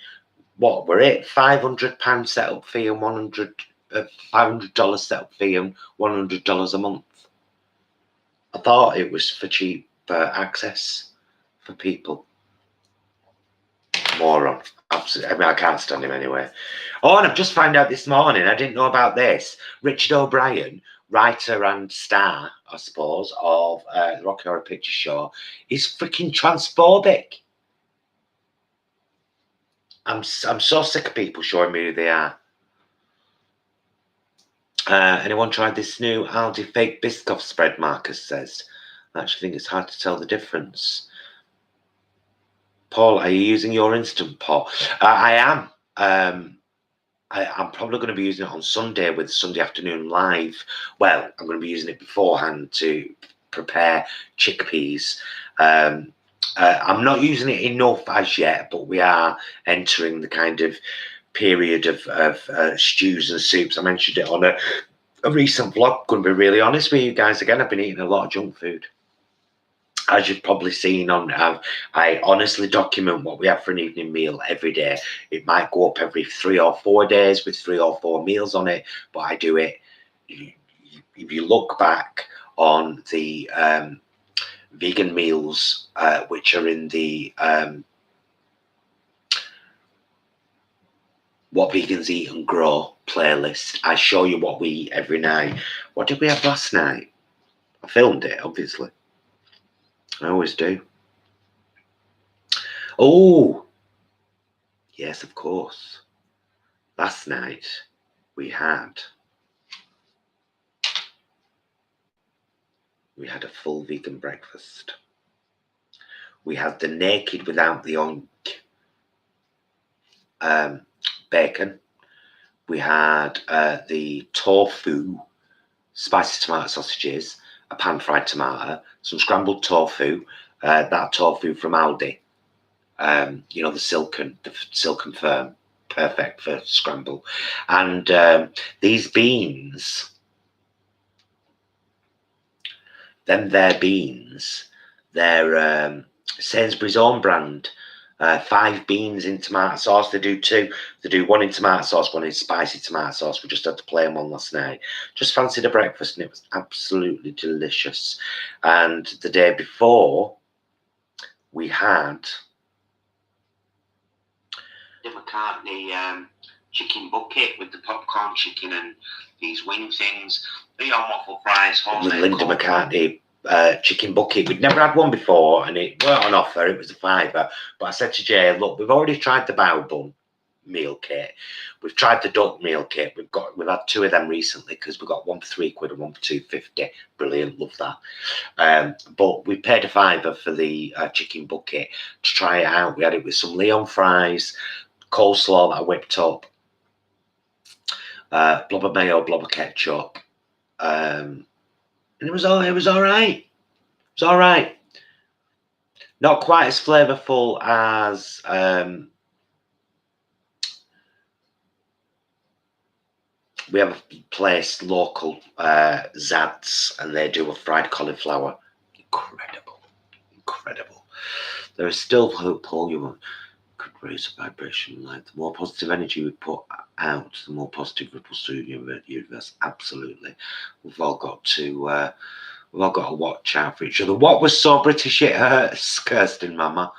what were it, £500 setup fee and $500 setup fee and $100 a month. I thought it was for cheap access for people. Moron. Absolutely. I mean, I can't stand him anyway. Oh, and I've just found out this morning, I didn't know about this. Richard O'Brien, writer and star, I suppose, of the Rocky Horror Picture Show, is freaking transphobic. I'm so sick of people showing me who they are. Anyone tried this new Aldi fake Biscoff spread, Marcus says. I actually think it's hard to tell the difference. Paul, are you using your Instant Pot? I am. I'm probably going to be using it on Sunday with Sunday Afternoon Live. Well, I'm going to be using it beforehand to prepare chickpeas. I'm not using it enough as yet, but we are entering the kind of period of stews and soups. I mentioned it on a recent vlog. Going to be really honest with you guys again, I've been eating a lot of junk food. As you've probably seen on, I honestly document what we have for an evening meal every day. It might go up every 3 or 4 days with 3 or 4 meals on it, but I do it. If you look back on the vegan meals, which are in the What Vegans Eat and Grow playlist, I show you what we eat every night. What did we have last night? I filmed it, obviously. I always do. Oh, yes, of course. Last night we had a full vegan breakfast. We had the naked without the oink bacon. We had the tofu spicy tomato sausages, a pan-fried tomato, some scrambled tofu, that tofu from Aldi, you know, the silken firm, perfect for scramble, and these beans, they're Sainsburys own brand. 5 beans in tomato sauce. They do 2. They do 1 in tomato sauce, 1 in spicy tomato sauce. We just had to play them on last night. Just fancied a breakfast and it was absolutely delicious. And the day before, we had the Mccartney chicken bucket with the popcorn chicken and these wing things. Beyond waffle fries, homemade Linda McCartney chicken bucket. We'd never had one before and it weren't on offer. It was a £5. But I said to Jay, look, we've already tried the bao bun meal kit. We've tried the duck meal kit. We've had 2 of them recently because we got one for £3 and one for £2.50. Brilliant, love that. But we paid a £5 for the chicken bucket to try it out. We had it with some Leon fries, coleslaw that I whipped up, blob of mayo, blob of ketchup, and it was all right. It was all right. Not quite as flavourful as we have a place local, Zaps, and they do a fried cauliflower. Incredible. There is still hope, Paul. You could raise a vibration like the more positive energy we put out, the more positive ripples through the universe. Absolutely. We've all got to watch out for each other. What was so British it hurts, Kirsten Mama?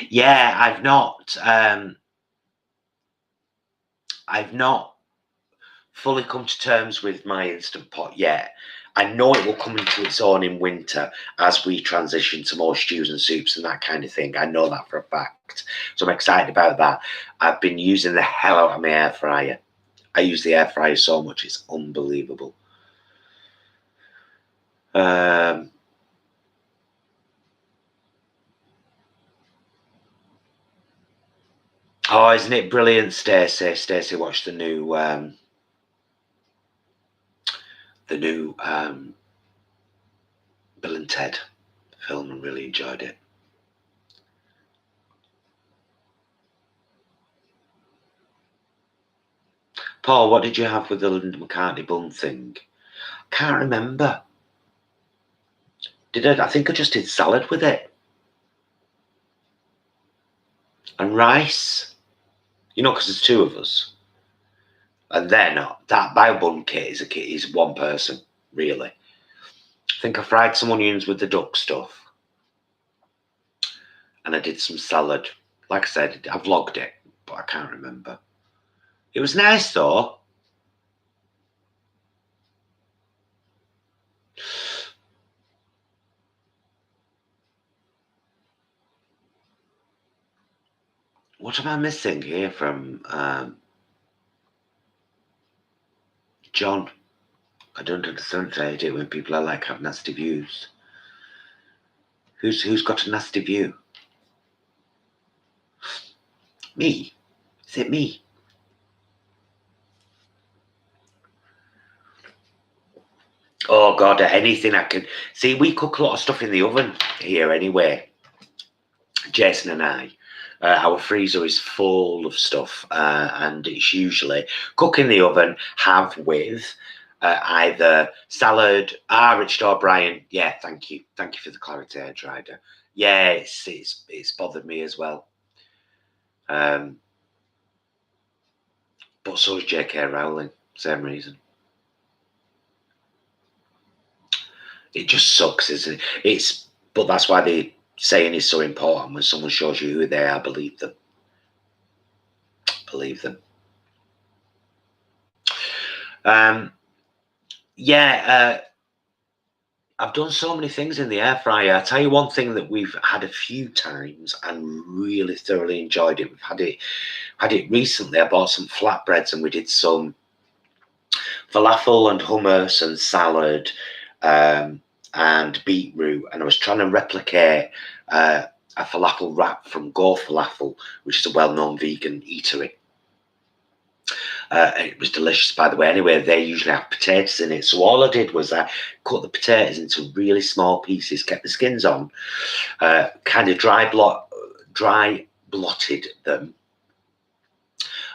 Yeah, I've not fully come to terms with my Instant Pot yet. I know it will come into its own in winter as we transition to more stews and soups and that kind of thing. I know that for a fact. So I'm excited about that. I've been using the hell out of my air fryer. I use the air fryer so much, it's unbelievable. Oh, isn't it brilliant, Stacey? Stacey watched the new Bill and Ted film and really enjoyed it. Paul, what did you have with the Linda McCartney bun thing? Can't remember. I think I just did salad with it. And rice. You know, because there's 2 of us. And then that bio bun kit is 1 person, really. I think I fried some onions with the duck stuff. And I did some salad. Like I said, I vlogged it, but I can't remember. It was nice, though. What am I missing here from John? I don't understand it when people are like have nasty views. Who's got a nasty view? Me? Is it me? Oh God, anything I can see. We cook a lot of stuff in the oven here anyway. Jason and I. Our freezer is full of stuff, and it's usually cook in the oven, have with either salad. Richard O'Brien. Yeah, thank you for the clarity, Edrider. Yeah, it's bothered me as well. But so is J.K. Rowling. Same reason. It just sucks, isn't it? But that's why the saying is so important. When someone shows you who they are, believe them. Believe them. I've done so many things in the air fryer. I'll tell you one thing that we've had a few times and really thoroughly enjoyed it. We've had it recently. I bought some flatbreads and we did some falafel and hummus and salad and beetroot. And I was trying to replicate a falafel wrap from Go Falafel, which is a well-known vegan eatery. It was delicious, by the way. Anyway, they usually have potatoes in it. So all I did was I cut the potatoes into really small pieces, kept the skins on, kind of dry blotted them.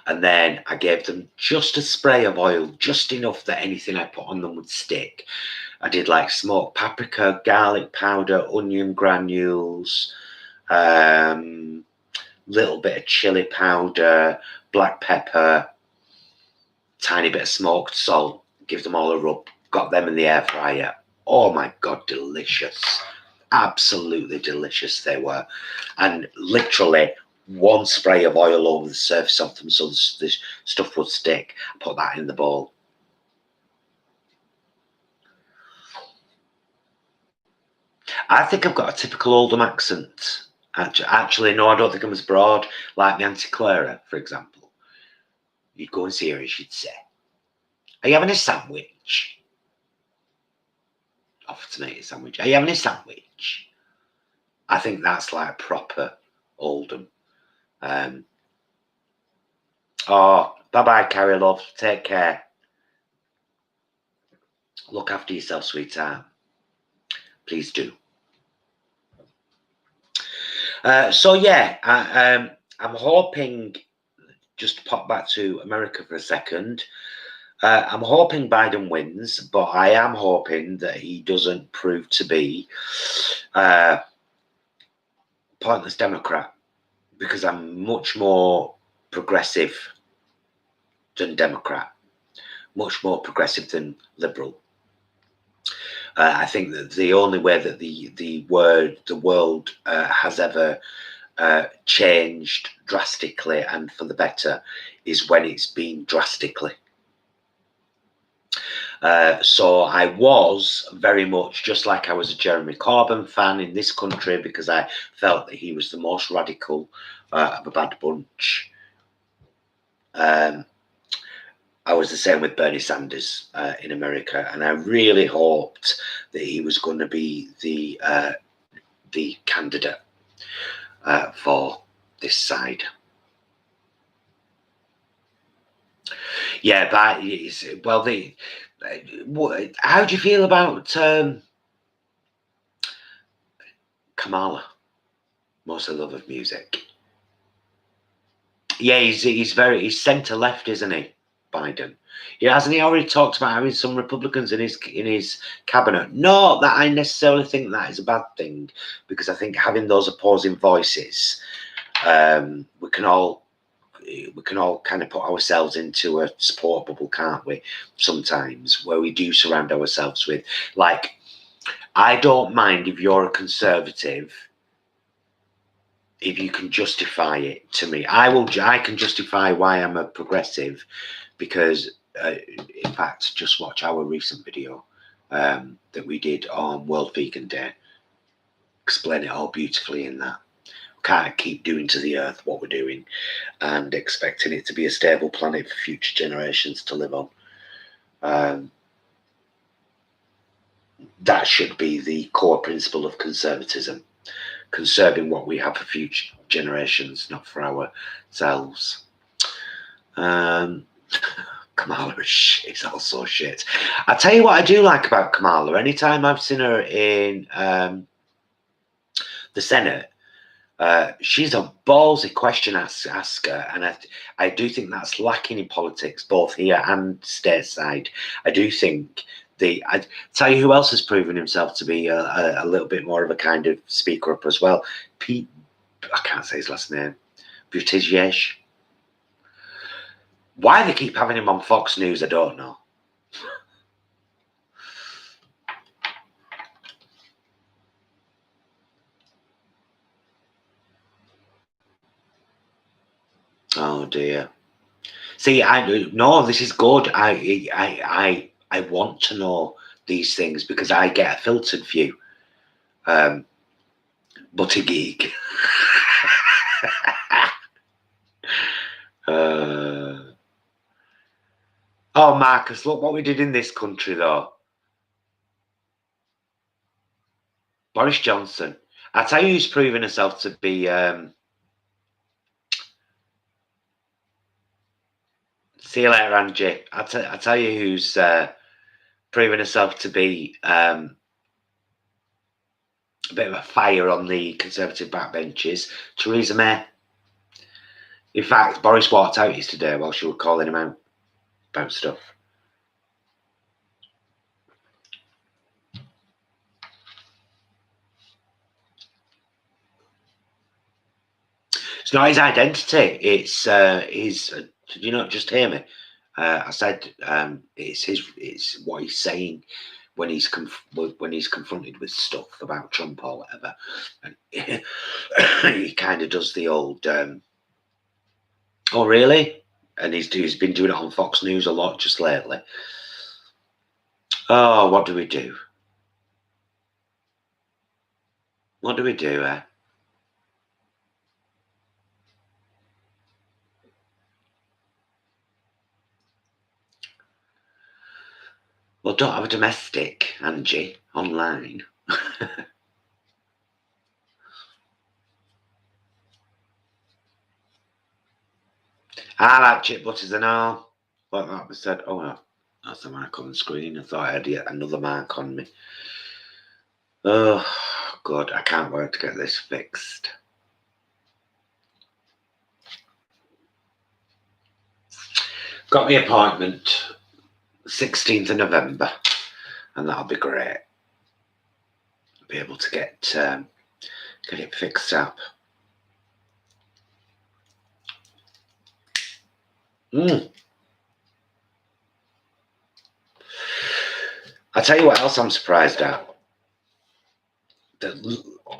And then I gave them just a spray of oil, just enough that anything I put on them would stick. I did like smoked paprika, garlic powder, onion granules, little bit of chili powder, black pepper, tiny bit of smoked salt. Give them all a rub. Got them in the air fryer. Oh my God, delicious. Absolutely delicious they were. And literally one spray of oil over the surface of them so the stuff would stick. Put that in the bowl. I think I've got a typical Oldham accent. Actually, no, I don't think I'm as broad like my Auntie Clara, for example. You'd go and see her and she'd say, "Are you having a sandwich?" Offer to make a sandwich. "Are you having a sandwich?" I think that's like proper Oldham. Oh, bye-bye, Carrie love. Take care. Look after yourself, sweetheart. Please do. So yeah, I'm hoping, just to pop back to America for a second, I'm hoping Biden wins, but I am hoping that he doesn't prove to be a pointless Democrat, because I'm much more progressive than Democrat, much more progressive than liberal. I think that the only way that the world has ever changed drastically and for the better is when it's been drastically. So I was very much, just like I was a Jeremy Corbyn fan in this country, because I felt that he was the most radical of a bad bunch. I was the same with Bernie Sanders in America, and I really hoped that he was going to be the candidate for this side. Yeah, but well, how do you feel about Kamala? Mostly love of music. Yeah, he's centre left, isn't he, Biden? Yeah, hasn't he already talked about having some Republicans in his cabinet? Not that I necessarily think that is a bad thing, because I think having those opposing voices, we can all kind of put ourselves into a support bubble, can't we? Sometimes, where we do surround ourselves with, like, I don't mind if you're a conservative, if you can justify it to me. I can justify why I'm a progressive, because in fact, just watch our recent video that we did on World Vegan Day. Explain it all beautifully in that. Can't keep doing to the earth what we're doing and expecting it to be a stable planet for future generations to live on. That should be the core principle of conservatism. Conserving what we have for future generations, not for ourselves. Kamala is shit. It's also shit. I tell you what I do like about Kamala. Anytime I've seen her in the Senate, she's a ballsy question asker, and I do think that's lacking in politics, both here and stateside. I do think I tell you who else has proven himself to be a little bit more of a kind of speaker up as well. I can't say his last name. Buttigieg. Why they keep having him on Fox News, I don't know. Oh dear. See, no, this is good. I want to know these things because I get a filtered view. But a geek. Oh, Marcus, look what we did in this country, though. Boris Johnson. I tell you, who's proven herself to be See you later, Angie. I'll tell you who's proven herself to be a bit of a fire on the Conservative backbenches. Theresa May. In fact, Boris walked out yesterday while she was calling him out about stuff. It's not his identity. It's his. Did you not just hear me? I said it's what he's saying when he's confronted with stuff about Trump or whatever. And he kind of does the old. Oh really? And he's been doing it on Fox News a lot just lately. Oh, what do we do? What do we do? Well, don't have a domestic, Angie, online. I like chip butters and all. Like that was said. Oh, no, that's a mark on the screen. I thought I had yet another mark on me. Oh, God, I can't wait to get this fixed. Got my appointment 16th of November, and that'll be great. I'll be able to get it fixed up. I tell you what else I'm surprised at. That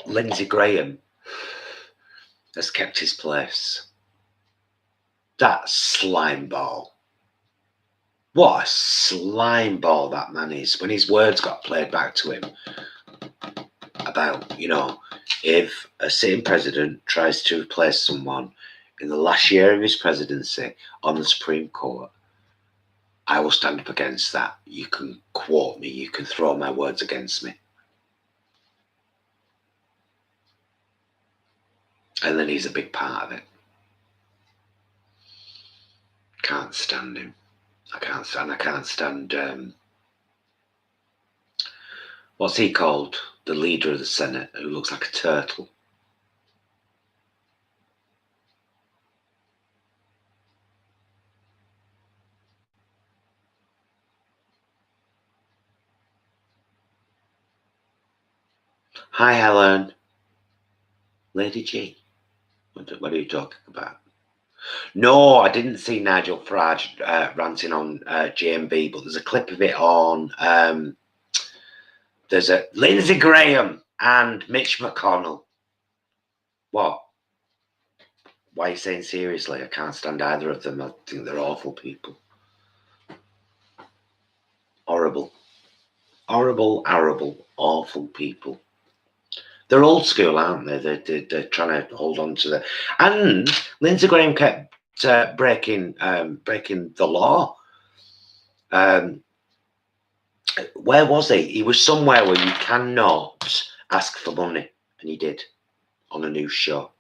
Lindsey Graham has kept his place. That slime ball. What a slime ball that man is. When his words got played back to him about, if a sitting president tries to replace someone in the last year of his presidency on the Supreme Court, I will stand up against that. You can quote me. You can throw my words against me. And then he's a big part of it. Can't stand him. I can't stand what's he called? The leader of the Senate, who looks like a turtle. Hi, Helen. Lady G. What are you talking about? No, I didn't see Nigel Farage ranting on GMB, but there's a clip of it on. There's a Lindsey Graham and Mitch McConnell. What? Why are you saying seriously? I can't stand either of them. I think they're awful people. Horrible. Horrible, horrible, awful people. They're old school, aren't they? They're trying to hold on to the. And Lindsey Graham kept breaking the law. Where was he? He was somewhere where you cannot ask for money, and he did on a news show.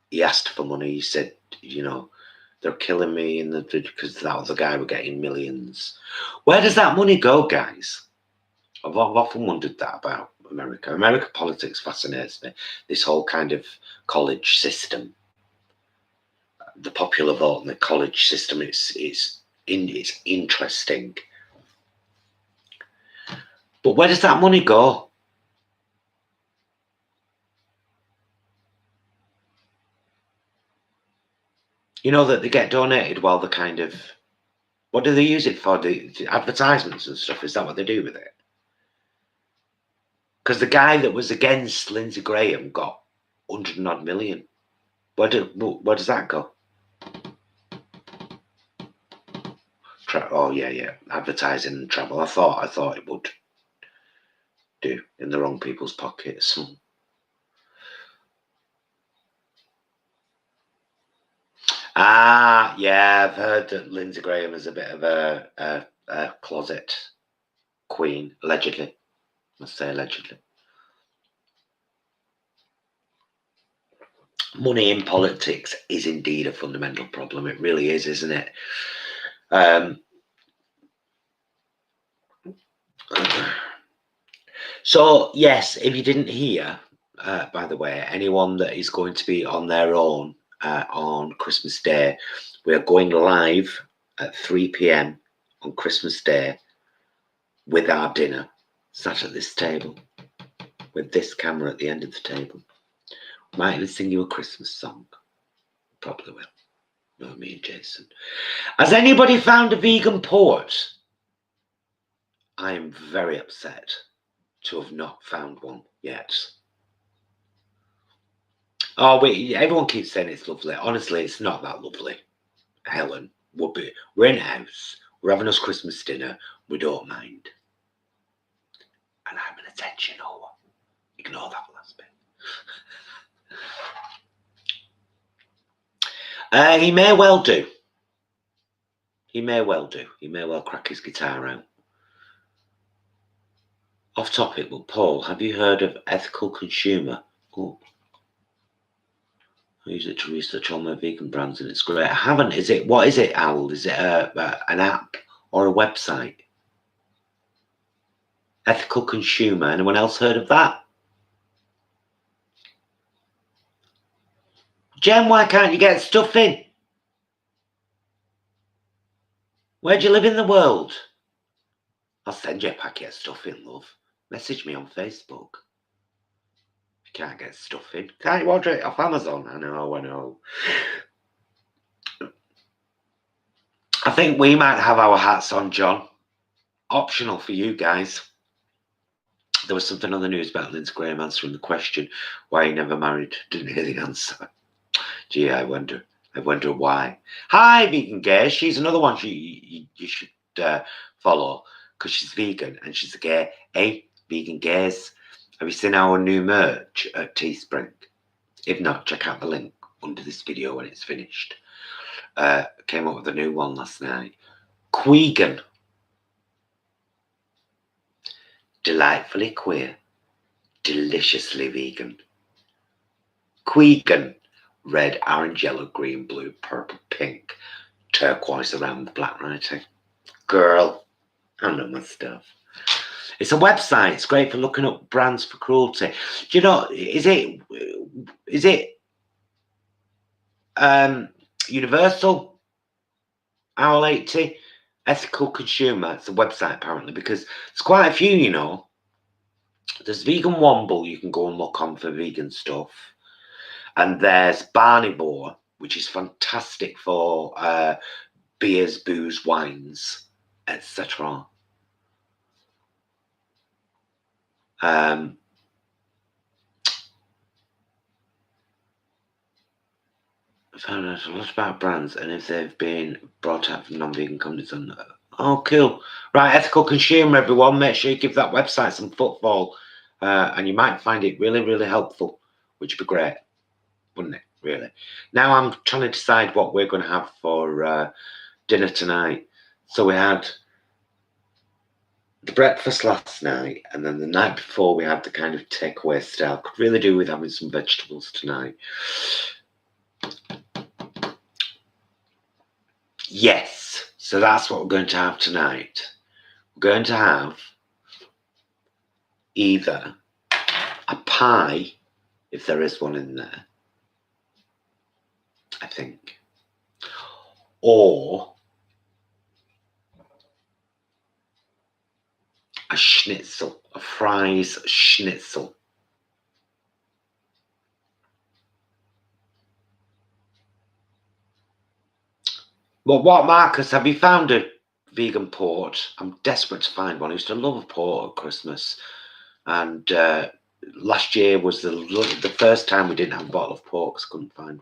He asked for money. He said, they're killing me, because that other guy were getting millions. Where does that money go, guys? I've often wondered that about America. American politics fascinates me. This whole kind of college system, the popular vote and the college system. It's interesting. But where does that money go? That they get donated while they're kind of. What do they use it for? The advertisements and stuff. Is that what they do with it? Because the guy that was against Lindsey Graham got 100 odd million. Where does that go? Oh yeah, advertising and travel. I thought it would do in the wrong people's pockets. Yeah, I've heard that Lindsey Graham is a bit of a closet queen, allegedly. Must say allegedly. money in politics is indeed a fundamental problem. It really is, isn't it? So, yes, if you didn't hear, by the way, anyone that is going to be on their own on Christmas Day, we are going live at 3 p.m. on Christmas Day with our dinner, sat at this table, with this camera at the end of the table. Might even sing you a Christmas song. Probably will. No, me and Jason. Has anybody found a vegan port? I am very upset to have not found one yet. Oh, wait, everyone keeps saying it's lovely. Honestly, it's not that lovely. Helen, we're in a house, we're having us Christmas dinner, we don't mind. And I'm an attention whore. Ignore that last bit. He may well do. He may well do. He may well crack his guitar out. Off topic, but Paul, have you heard of ethical consumer? Oh. I use it to research all my vegan brands and it's great. I haven't. Is it? What is it, Al? Is it an app or a website? Ethical consumer. Anyone else heard of that? Jen, why can't you get Stuffin? Where do you live in the world? I'll send you a packet of Stuffin, love. Message me on Facebook. You can't get Stuffin. Can't you order it off Amazon? I know. I think we might have our hats on, John. Optional for you guys. There was something on the news about Lindsey Graham answering the question why he never married. Didn't hear the answer. Gee, I wonder why. Hi, Vegan Gay. She's another one you should follow because she's vegan and she's a gay. Hey, Vegan Gays. Have you seen our new merch at Teespring? If not, check out the link under this video when it's finished. Came up with a new one last night. Quegan. Delightfully queer. Deliciously vegan. Quegan. Red, orange, yellow, green, blue, purple, pink, turquoise around the black writing. Girl, I know my stuff. It's a website. It's great for looking up brands for cruelty. Do you know, is it Universal? Owl 80? Ethical Consumer. It's a website apparently because there's quite a few, you know. There's Vegan Womble you can go and look on for vegan stuff. And there's Barnivore, which is fantastic for beers, booze, wines, etc. I found out a lot about brands and if they've been brought out from non-vegan companies. Oh, cool. Right, Ethical Consumer, everyone. Make sure you give that website some footfall. And you might find it really, really helpful, which would be great, wouldn't it, really? Now I'm trying to decide what we're going to have for dinner tonight. So we had the breakfast last night, and then the night before we had the kind of takeaway style. Could really do with having some vegetables tonight. Yes, so that's what we're going to have tonight. We're going to have either a pie, if there is one in there, I think, or a schnitzel, a fries schnitzel. Well, what, Marcus, have you found a vegan port? I'm desperate to find one. I used to love a port at Christmas. And last year was the first time we didn't have a bottle of port because I couldn't find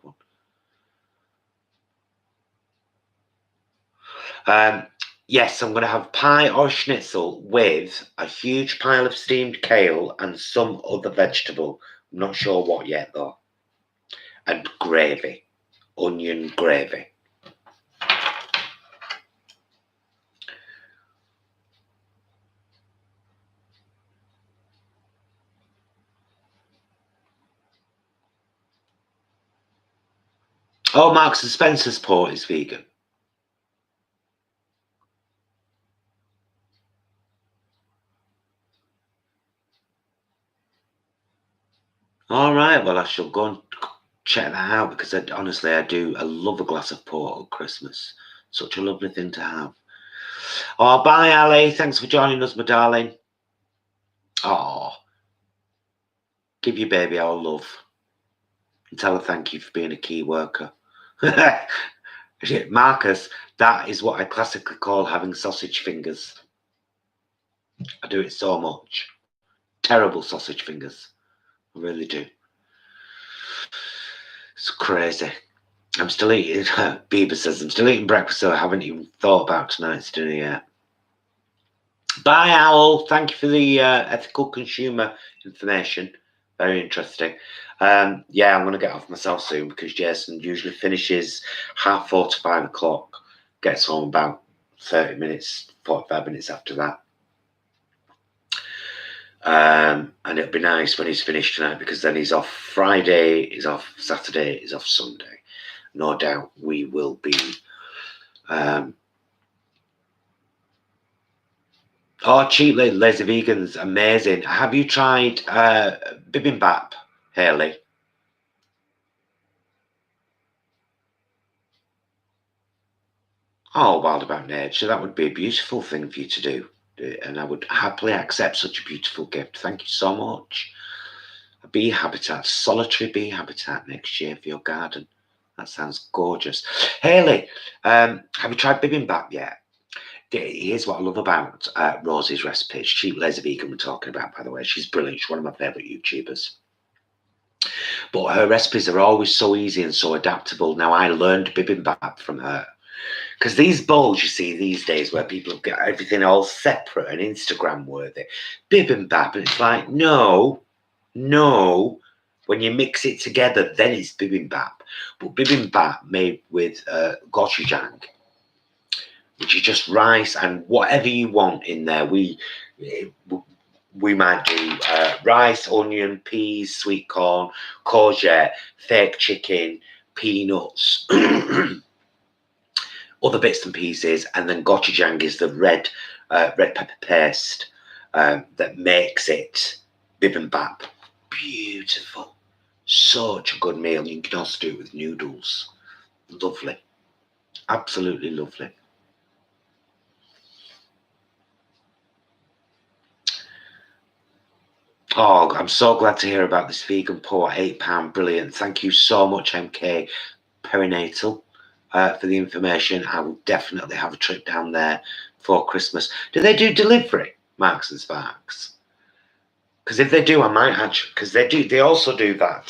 one. Yes, I'm going to have pie or schnitzel with a huge pile of steamed kale and some other vegetable. I'm not sure what yet, though. And gravy. Onion gravy. Oh, Marks and Spencer's port is vegan. All right, well, I shall go and check that out because honestly, I love a glass of port at Christmas. Such a lovely thing to have. Oh, bye, Ali. Thanks for joining us, my darling. Oh, give your baby our love and tell her thank you for being a key worker. Marcus, that is what I classically call having sausage fingers. I do it so much. Terrible sausage fingers. I really do. It's crazy. I'm still eating, Bieber says, I'm still eating breakfast, so I haven't even thought about tonight's dinner yet. Bye, Owl. Thank you for the ethical consumer information. Very interesting. Yeah, I'm going to get off myself soon because Jason usually finishes 4:30 to 5 o'clock, gets home about 30 minutes, 45 minutes after that. And it'll be nice when he's finished tonight because then he's off Friday, he's off Saturday, he's off Sunday. No doubt we will be. Oh, cheap lazy vegans, amazing. Have you tried bibimbap, Hayley? Oh, Wild About Nature, that would be a beautiful thing for you to do. And I would happily accept such a beautiful gift. Thank you so much. A bee habitat, solitary bee habitat next year for your garden. That sounds gorgeous. Hayley, have you tried bibimbap yet? Here's what I love about Rosie's recipes. Cheap Lazy Vegan we're talking about, by the way. She's brilliant. She's one of my favourite YouTubers. But her recipes are always so easy and so adaptable. Now, I learned bibimbap from her. Because these bowls you see these days where people get everything all separate and Instagram worthy, bibimbap, and it's like, no. When you mix it together, then it's bibimbap. But bibimbap made with gochujang, which is just rice and whatever you want in there. We might do rice, onion, peas, sweet corn, courgette, fake chicken, peanuts, other bits and pieces, and then gochujang is the red pepper paste that makes it bibimbap. Beautiful. Such a good meal. You can also do it with noodles. Lovely. Absolutely lovely. Oh, I'm so glad to hear about this vegan port, £8. Brilliant. Thank you so much, MK Perinatal, for the information. I will definitely have a trip down there for Christmas. Do they do delivery, Marks and Sparks? Because if they do, I might actually, because they also do that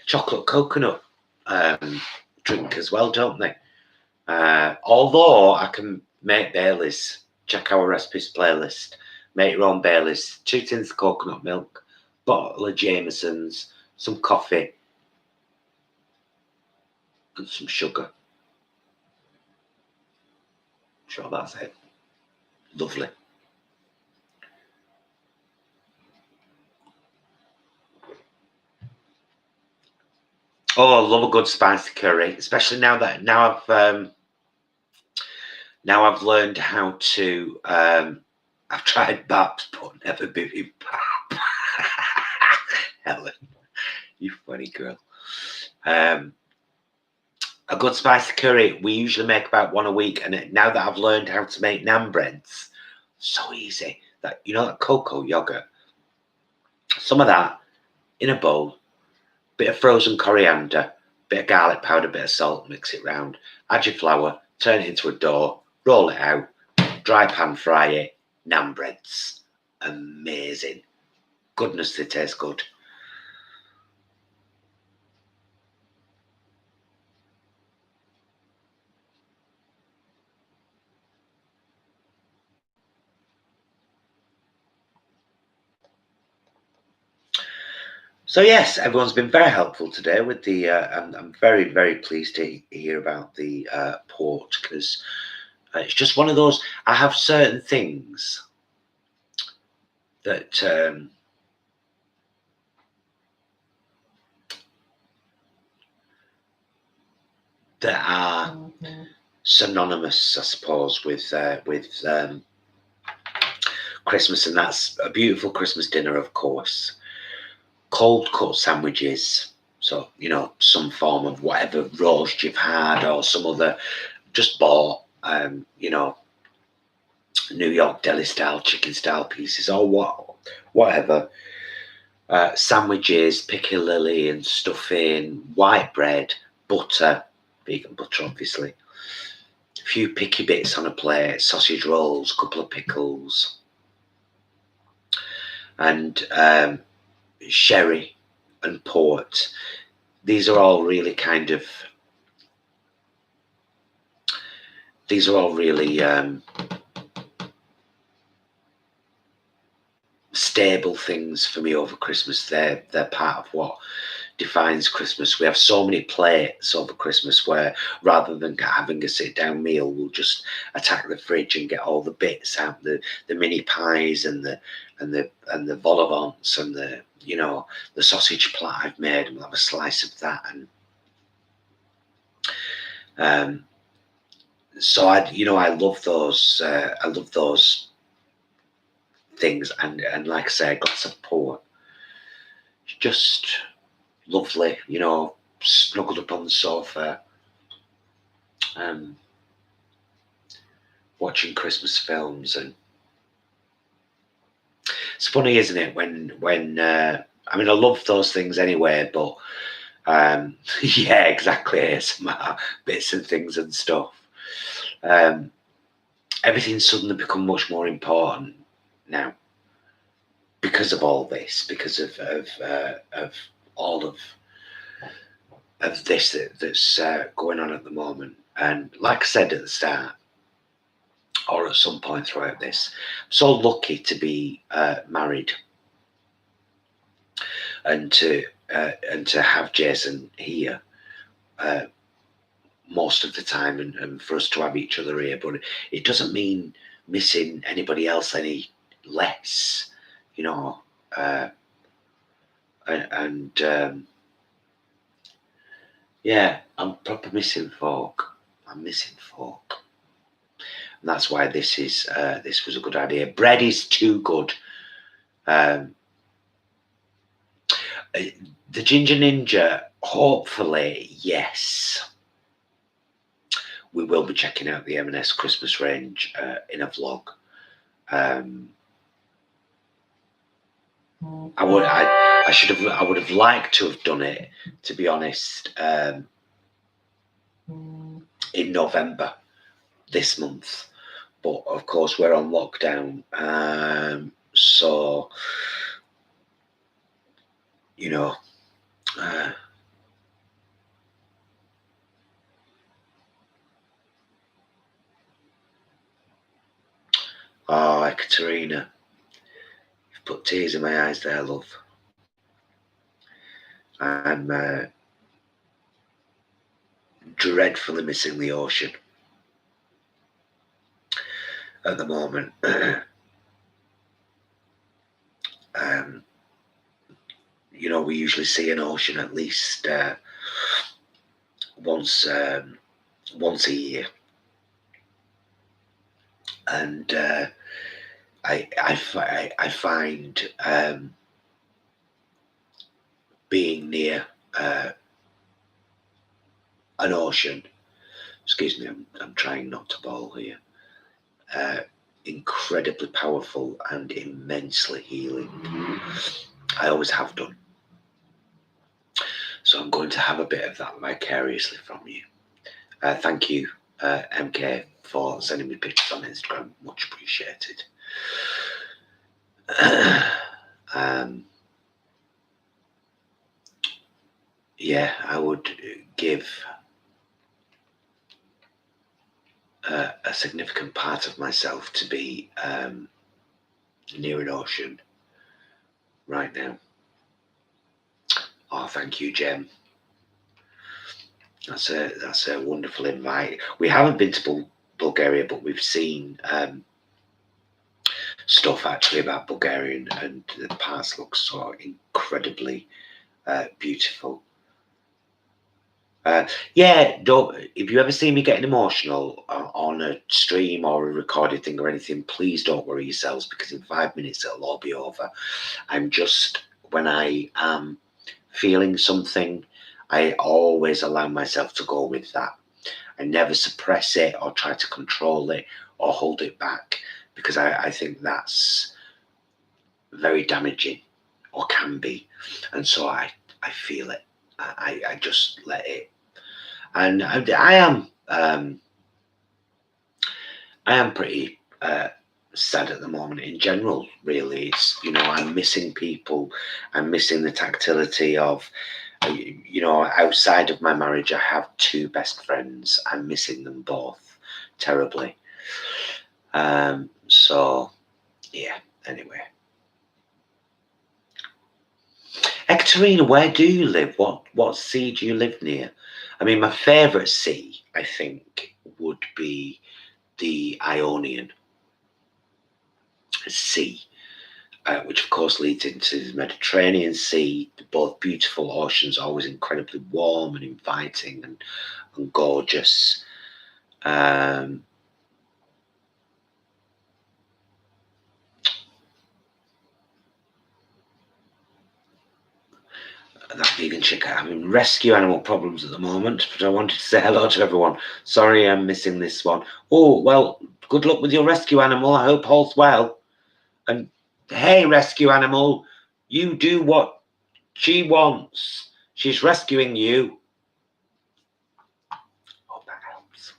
chocolate coconut drink as well, don't they? Although I can make Baileys. Check our recipes playlist. Make your own Baileys. 2 tins of coconut milk, bottle of Jameson's, some coffee, and some sugar. Sure, that's it. Lovely. Oh, I love a good spicy curry, especially now I've learned how to. I've tried baps, but never bibimbap. Helen, you funny girl. A good spicy curry, we usually make about 1 a week, and now that I've learned how to make naan breads, so easy. That that cocoa yogurt, some of that in a bowl, bit of frozen coriander, bit of garlic powder, bit of salt, mix it round, add your flour, turn it into a dough, roll it out, dry pan fry it, naan breads. Amazing. Goodness, they taste good. So yes, everyone's been very helpful today with the. I'm very, very pleased to hear about the port because it's just one of those. I have certain things that that are synonymous, I suppose, with Christmas, and that's a beautiful Christmas dinner, of course. Cold cut sandwiches, so you know, some form of whatever roast you've had or some other, just bought, you know, New York deli style, chicken style pieces or whatever. Sandwiches, piccalilli and stuffing, white bread, butter, vegan butter obviously, a few picky bits on a plate, sausage rolls, couple of pickles, and sherry and port. These are all really stable things for me over Christmas. They're part of what defines Christmas. We have so many plates over Christmas where rather than having a sit down meal, we'll just attack the fridge and get all the bits out, the mini pies and the vol au vents and the, you know, the sausage plat I've made, and we'll have a slice of that. And so I love those. I love those things, and like I say, a glass of port, just lovely, you know, snuggled up on the sofa, watching Christmas films. And it's funny, isn't it, when I mean, I love those things anyway, but yeah, exactly, ASMR bits and things and stuff. Everything's suddenly become much more important now because of all this, because of all of this that's going on at the moment. And like I said at the start, or at some point throughout this, I'm so lucky to be married and to have Jason here most of the time, and for us to have each other here. But it doesn't mean missing anybody else any less, you know. Yeah, I'm proper missing folk. I'm missing folk. And that's why this was a good idea. Bread is too good. The Ginger Ninja, hopefully, yes. We will be checking out the M&S Christmas range in a vlog. I would have liked to have done it, to be honest, in November this month, but of course we're on lockdown, so you know, oh, Katerina, you've put tears in my eyes there, love. I'm dreadfully missing the ocean at the moment. You know, we usually see an ocean at least once a year, and I find being near an ocean, excuse me, I'm trying not to bawl here, incredibly powerful and immensely healing. I always have done. So I'm going to have a bit of that vicariously from you. Thank you, MK, for sending me pictures on Instagram. Much appreciated. Yeah, I would give a significant part of myself to be near an ocean right now. Oh, thank you, Jem. That's a wonderful invite. We haven't been to Bulgaria, but we've seen stuff actually about Bulgaria, and the parts look so incredibly beautiful. Yeah, don't. If you ever see me getting emotional on a stream or a recorded thing or anything, please don't worry yourselves, because in 5 minutes it'll all be over. I'm just, when I am feeling something, I always allow myself to go with that. I never suppress it or try to control it or hold it back, because I think that's very damaging, or can be. And so I feel it. I just let it. And I am pretty sad at the moment in general, really. It's, you know, I'm missing people. I'm missing the tactility of, you know, outside of my marriage, I have 2 best friends. I'm missing them both terribly. So, yeah, anyway. Ekaterina, where do you live? What sea do you live near? I mean, my favourite sea, I think, would be the Ionian Sea, which of course leads into the Mediterranean Sea. Both beautiful oceans, always incredibly warm and inviting and gorgeous. That vegan chick having rescue animal problems at the moment, but I wanted to say hello to everyone. Sorry I'm missing this one. Oh, well, good luck with your rescue animal. I hope all's well. And hey, rescue animal, you do what she wants. She's rescuing you. Hope that helps.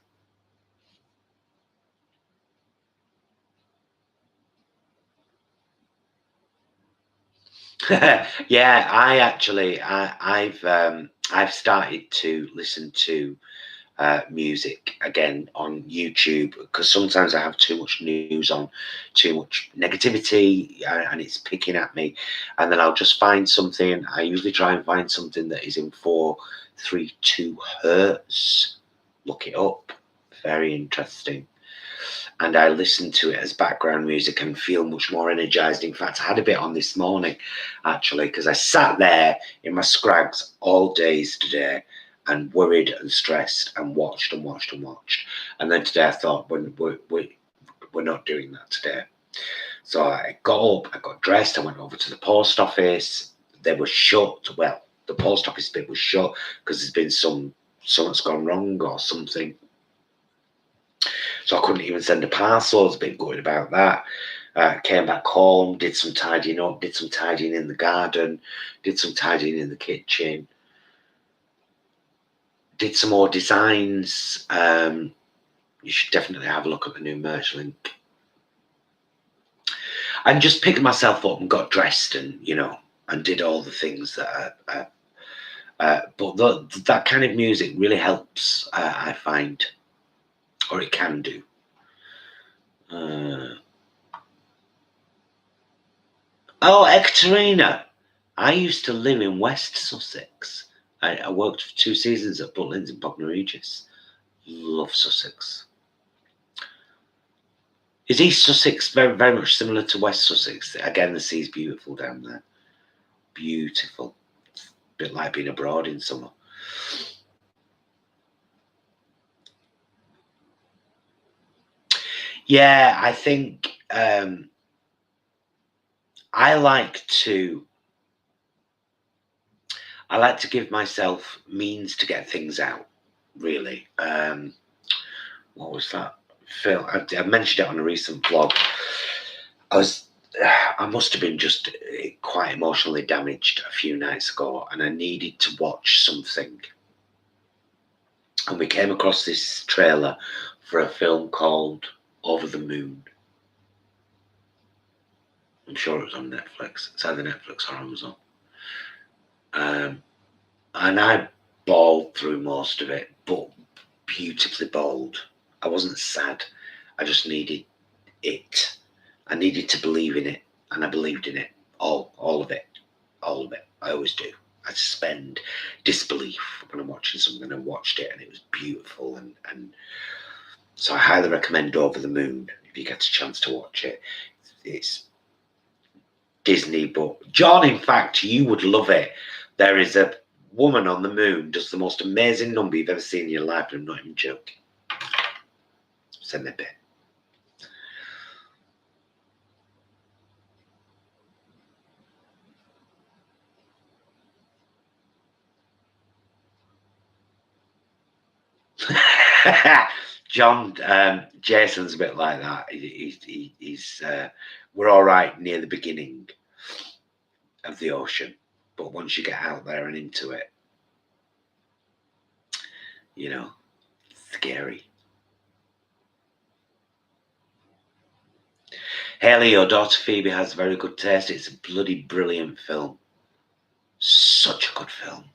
Yeah, I've started to listen to music again on YouTube, because sometimes I have too much news on, too much negativity, and it's picking at me. And then I'll just find something. I usually try and find something that is in 432 hertz. Look it up. Very interesting. And I listen to it as background music and feel much more energized. In fact, I had a bit on this morning, actually, because I sat there in my scrags all days today and worried and stressed and watched and watched and watched. And then today I thought, we're not doing that today. So I got up, I got dressed, I went over to the post office. They were shut. Well, the post office bit was shut because there's been something's gone wrong or something. So I couldn't even send a parcel. I was a bit gutted about that. Came back home, did some tidying up, did some tidying in the garden, did some tidying in the kitchen, did some more designs. You should definitely have a look at the new merch link. And just picked myself up and got dressed and, you know, and did all the things that but that kind of music really helps, I find, or it can do. Oh, Ekaterina, I used to live in West Sussex. I worked for 2 seasons at Butlins in Bognor Regis. Love Sussex. Is East Sussex very, very much similar to West Sussex? Again, the sea's beautiful down there. Beautiful. It's a bit like being abroad in summer. Yeah, I think I like to give myself means to get things out, really. What was that? Phil, I mentioned it on a recent vlog. I must have been just quite emotionally damaged a few nights ago, and I needed to watch something. And we came across this trailer for a film called Over the Moon. I'm sure it was on Netflix. It's either Netflix or Amazon. And I bawled through most of it, but beautifully bawled. I wasn't sad. I just needed it. I needed to believe in it, and I believed in it. All of it. All of it. I always do. I suspend disbelief when I'm watching something. I watched it and it was beautiful, and so I highly recommend Over the Moon if you get a chance to watch it. It's Disney, but John, in fact, you would love it. There is a woman on the moon does the most amazing number you've ever seen in your life, and I'm not even joking. Send me a bit. John, Jason's a bit like that. He's we're all right near the beginning of the ocean, but once you get out there and into it, you know, scary. Haley, your daughter Phoebe has very good taste. It's a bloody brilliant film. Such a good film.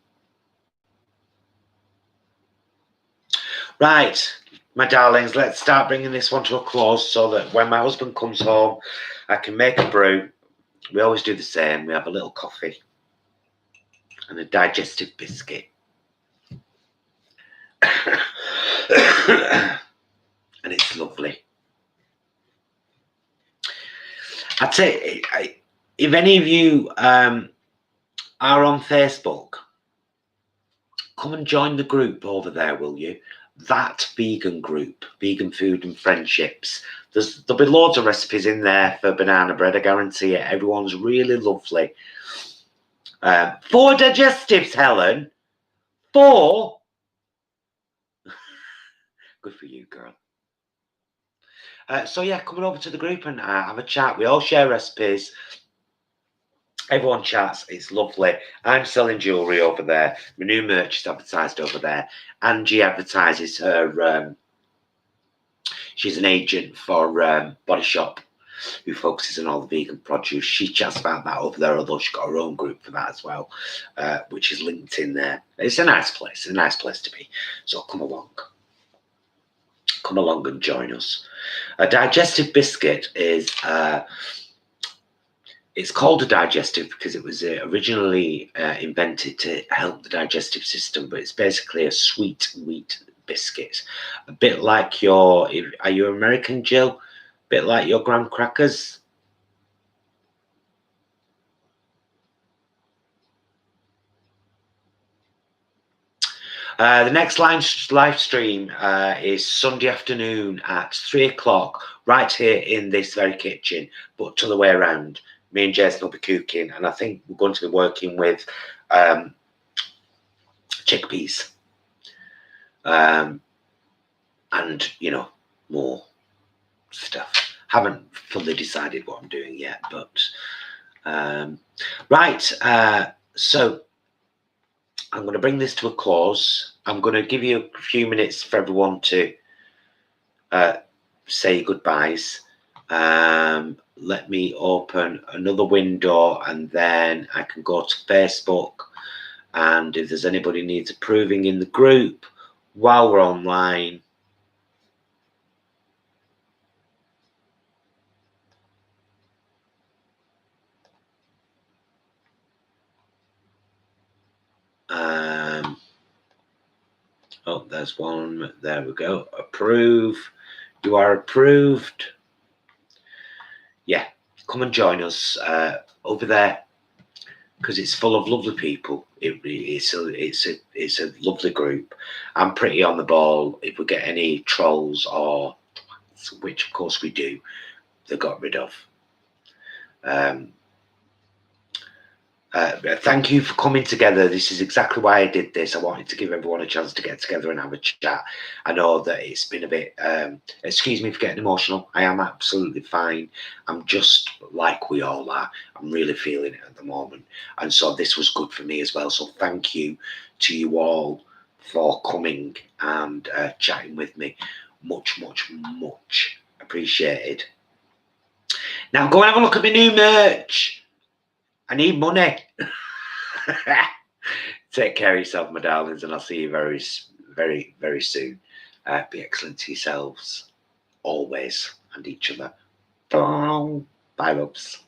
Right, my darlings, let's start bringing this one to a close so that when my husband comes home, I can make a brew. We always do the same. We have a little coffee and a digestive biscuit. And it's lovely. I'd say, if any of you are on Facebook, come and join the group over there, will you? That vegan group, Vegan Food and Friendships. There'll be loads of recipes in there for banana bread, I guarantee it. Everyone's really lovely. 4 digestives, Helen. 4? Good for you, girl. So yeah, coming over to the group and have a chat. We all share recipes. Everyone chats. It's lovely. I'm selling jewellery over there. My new merch is advertised over there. Angie advertises her. She's an agent for Body Shop, who focuses on all the vegan produce. She chats about that over there, although she's got her own group for that as well, which is linked in there. It's a nice place. It's a nice place to be. So come along. Come along and join us. A digestive biscuit is, it's called a digestive because it was originally invented to help the digestive system, but it's basically a sweet wheat biscuit. A bit like your, are you American, Jill? A bit like your graham crackers. The next live stream is Sunday afternoon at 3 o'clock, right here in this very kitchen, but to the way around. Me and Jason will be cooking, and I think we're going to be working with chickpeas, and you know, more stuff. Haven't fully decided what I'm doing yet, but right. So I'm going to bring this to a close. I'm going to give you a few minutes for everyone to say goodbyes. Let me open another window and then I can go to Facebook. And if there's anybody needs approving in the group while we're online, oh, there's one. There we go. Approve. You are approved. Yeah, come and join us over there because it's full of lovely people. It's a lovely group. I'm pretty on the ball. If we get any trolls, or which of course we do, they got rid of. Thank you for coming together. This is exactly why I did this. I wanted to give everyone a chance to get together and have a chat. I know that it's been a bit, excuse me for getting emotional. I am absolutely fine. I'm just like we all are. I'm really feeling it at the moment. And so this was good for me as well. So thank you to you all for coming and chatting with me. Much, much, much appreciated. Now go and have a look at my new merch. I need money. Take care of yourself, my darlings, and I'll see you very, very, very soon. Be excellent to yourselves, always, and each other. Bye, loves.